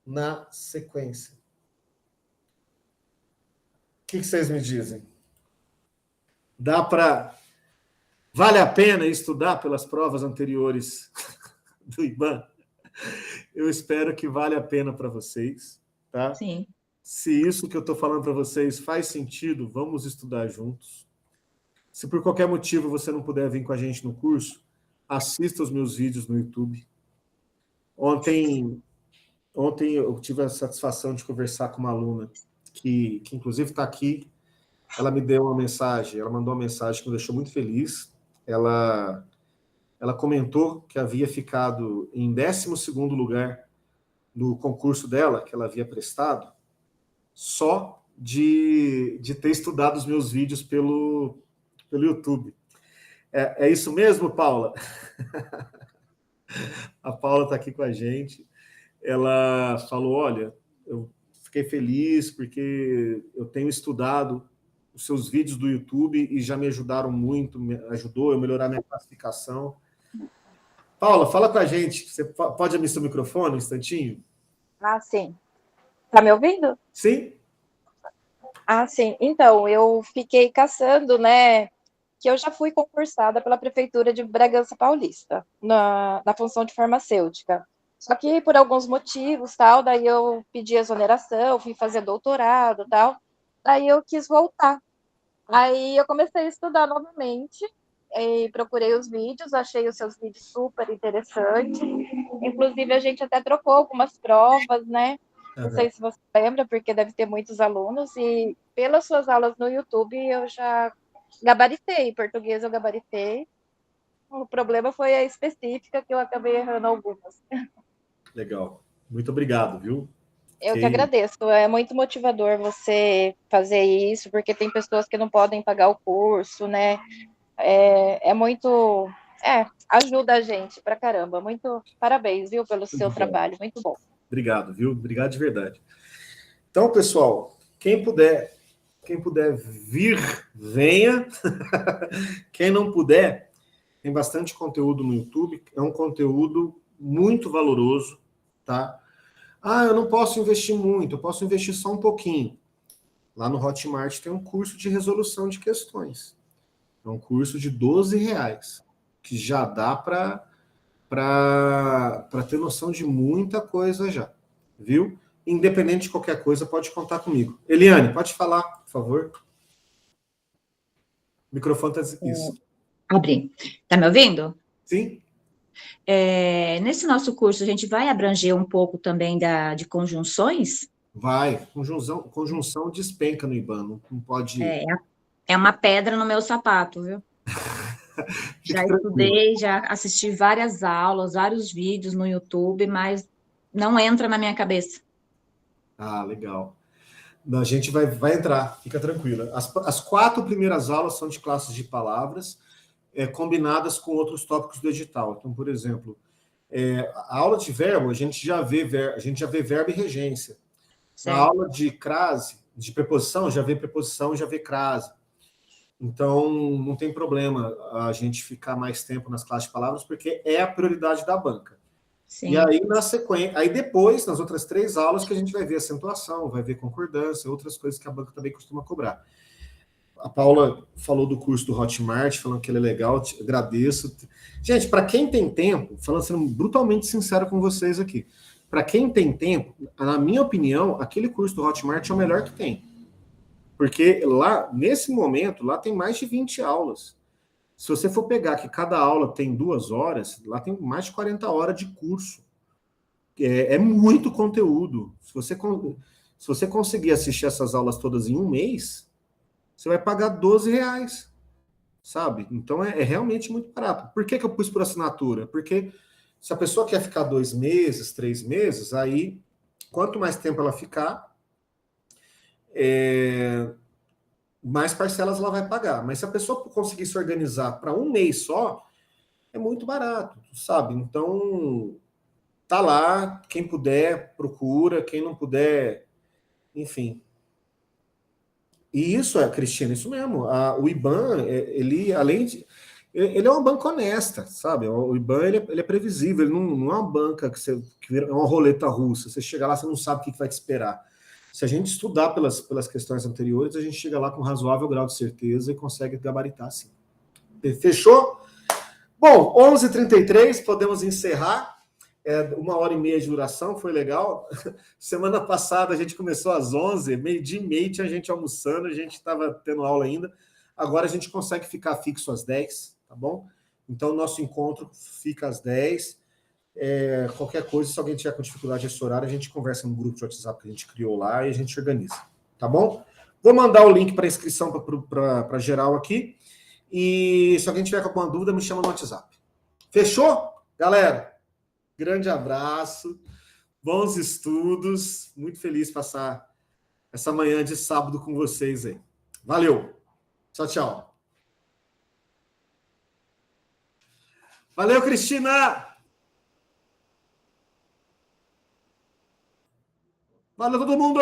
na sequência. O que vocês me dizem? Dá para... Vale a pena estudar pelas provas anteriores do IBAN? Eu espero que vale a pena para vocês, tá? Sim. Se isso que eu estou falando para vocês faz sentido, vamos estudar juntos. Se por qualquer motivo você não puder vir com a gente no curso, assista os meus vídeos no YouTube. Ontem eu tive a satisfação de conversar com uma aluna que inclusive está aqui. Ela me deu uma mensagem, ela mandou uma mensagem que me deixou muito feliz. Ela comentou que havia ficado em 12º lugar no concurso dela, que ela havia prestado, só de ter estudado os meus vídeos pelo YouTube. É isso mesmo, Paula? A Paula está aqui com a gente. Ela falou, olha, eu fiquei feliz porque eu tenho estudado os seus vídeos do YouTube e já me ajudaram muito, me ajudou a melhorar minha classificação. Paula, fala com a gente. Você pode abrir seu microfone um instantinho? Ah, sim. Tá me ouvindo? Sim? Ah, sim. Então, eu fiquei caçando, né, que eu já fui concursada pela Prefeitura de Bragança Paulista, na função de farmacêutica. Só que por alguns motivos, tal, daí eu pedi exoneração, fui fazer doutorado, tal, daí eu quis voltar. Aí eu comecei a estudar novamente, e procurei os vídeos, achei os seus vídeos super interessantes. Inclusive, a gente até trocou algumas provas, né? Não sei se você lembra, porque deve ter muitos alunos, e pelas suas aulas no YouTube eu já gabaritei, português eu gabaritei. O problema foi a específica, que eu acabei errando algumas. Legal. Muito obrigado, viu? Eu que agradeço. É muito motivador você fazer isso, porque tem pessoas que não podem pagar o curso, né? É muito... ajuda a gente pra caramba. Muito parabéns, viu, pelo seu trabalho. Muito bom. Obrigado, viu? Obrigado de verdade. Então, pessoal, quem puder vir, venha. Quem não puder, tem bastante conteúdo no YouTube. É um conteúdo muito valoroso, tá? Ah, eu não posso investir muito, eu posso investir só um pouquinho. Lá no Hotmart tem um curso de resolução de questões. É um curso de R$12, que já dá para ter noção de muita coisa já, viu? Independente de qualquer coisa, pode contar comigo. Eliane, pode falar, por favor. O microfone está... Isso. Abri. Tá me ouvindo? Sim? Nesse nosso curso, a gente vai abranger um pouco também de conjunções? Vai. Conjunção despenca no IBAN, não pode... É uma pedra no meu sapato, viu? Já estudei, já assisti várias aulas, vários vídeos no YouTube, mas não entra na minha cabeça. Ah, legal. A gente vai entrar, fica tranquila. As 4 primeiras aulas são de classes de palavras, combinadas com outros tópicos do edital. Então, por exemplo, a aula de verbo, a gente já vê verbo e regência. Certo. Na aula de crase, de preposição, já vê preposição, já vê crase. Então, não tem problema a gente ficar mais tempo nas classes de palavras, porque é a prioridade da banca. Sim. E aí, na sequência, aí depois, nas outras 3 aulas, que a gente vai ver acentuação, vai ver concordância, outras coisas que a banca também costuma cobrar. A Paula falou do curso do Hotmart, falando que ele é legal, te agradeço. Gente, para quem tem tempo, sendo brutalmente sincero com vocês aqui, para quem tem tempo, na minha opinião, aquele curso do Hotmart é o melhor que tem. Porque lá, nesse momento, lá tem mais de 20 aulas. Se você for pegar que cada aula tem 2 horas, lá tem mais de 40 horas de curso. É muito conteúdo. Se você conseguir assistir essas aulas todas em um mês, você vai pagar R$12, sabe? Então é realmente muito barato. Por que eu pus por assinatura? Porque se a pessoa quer ficar 2 meses, 3 meses, aí quanto mais tempo ela ficar, mais parcelas ela vai pagar. Mas se a pessoa conseguir se organizar para um mês só, é muito barato, sabe? Então, tá lá, quem puder, procura, quem não puder, enfim. E isso Cristina, isso mesmo. O IBAN, ele, além de... Ele é uma banca honesta, sabe? O IBAN, ele é previsível, ele não é uma banca que é uma roleta russa. Você chega lá, você não sabe o que vai te esperar. Se a gente estudar pelas questões anteriores, a gente chega lá com razoável grau de certeza e consegue gabaritar, sim. Fechou? Bom, 11h33, podemos encerrar. 1h30 de duração, foi legal. Semana passada a gente começou às 11h, meio-dia e meia tinha gente almoçando, a gente estava tendo aula ainda. Agora a gente consegue ficar fixo às 10, tá bom? Então, o nosso encontro fica às 10. Qualquer coisa, se alguém tiver com dificuldade nesse horário, a gente conversa no grupo de WhatsApp que a gente criou lá e a gente organiza, tá bom? Vou mandar o link para inscrição para geral aqui. E se alguém tiver com alguma dúvida, me chama no WhatsApp. Fechou? Galera, grande abraço, bons estudos, muito feliz de passar essa manhã de sábado com vocês aí. Valeu! Tchau, tchau. Valeu, Cristina! Valeu, todo mundo!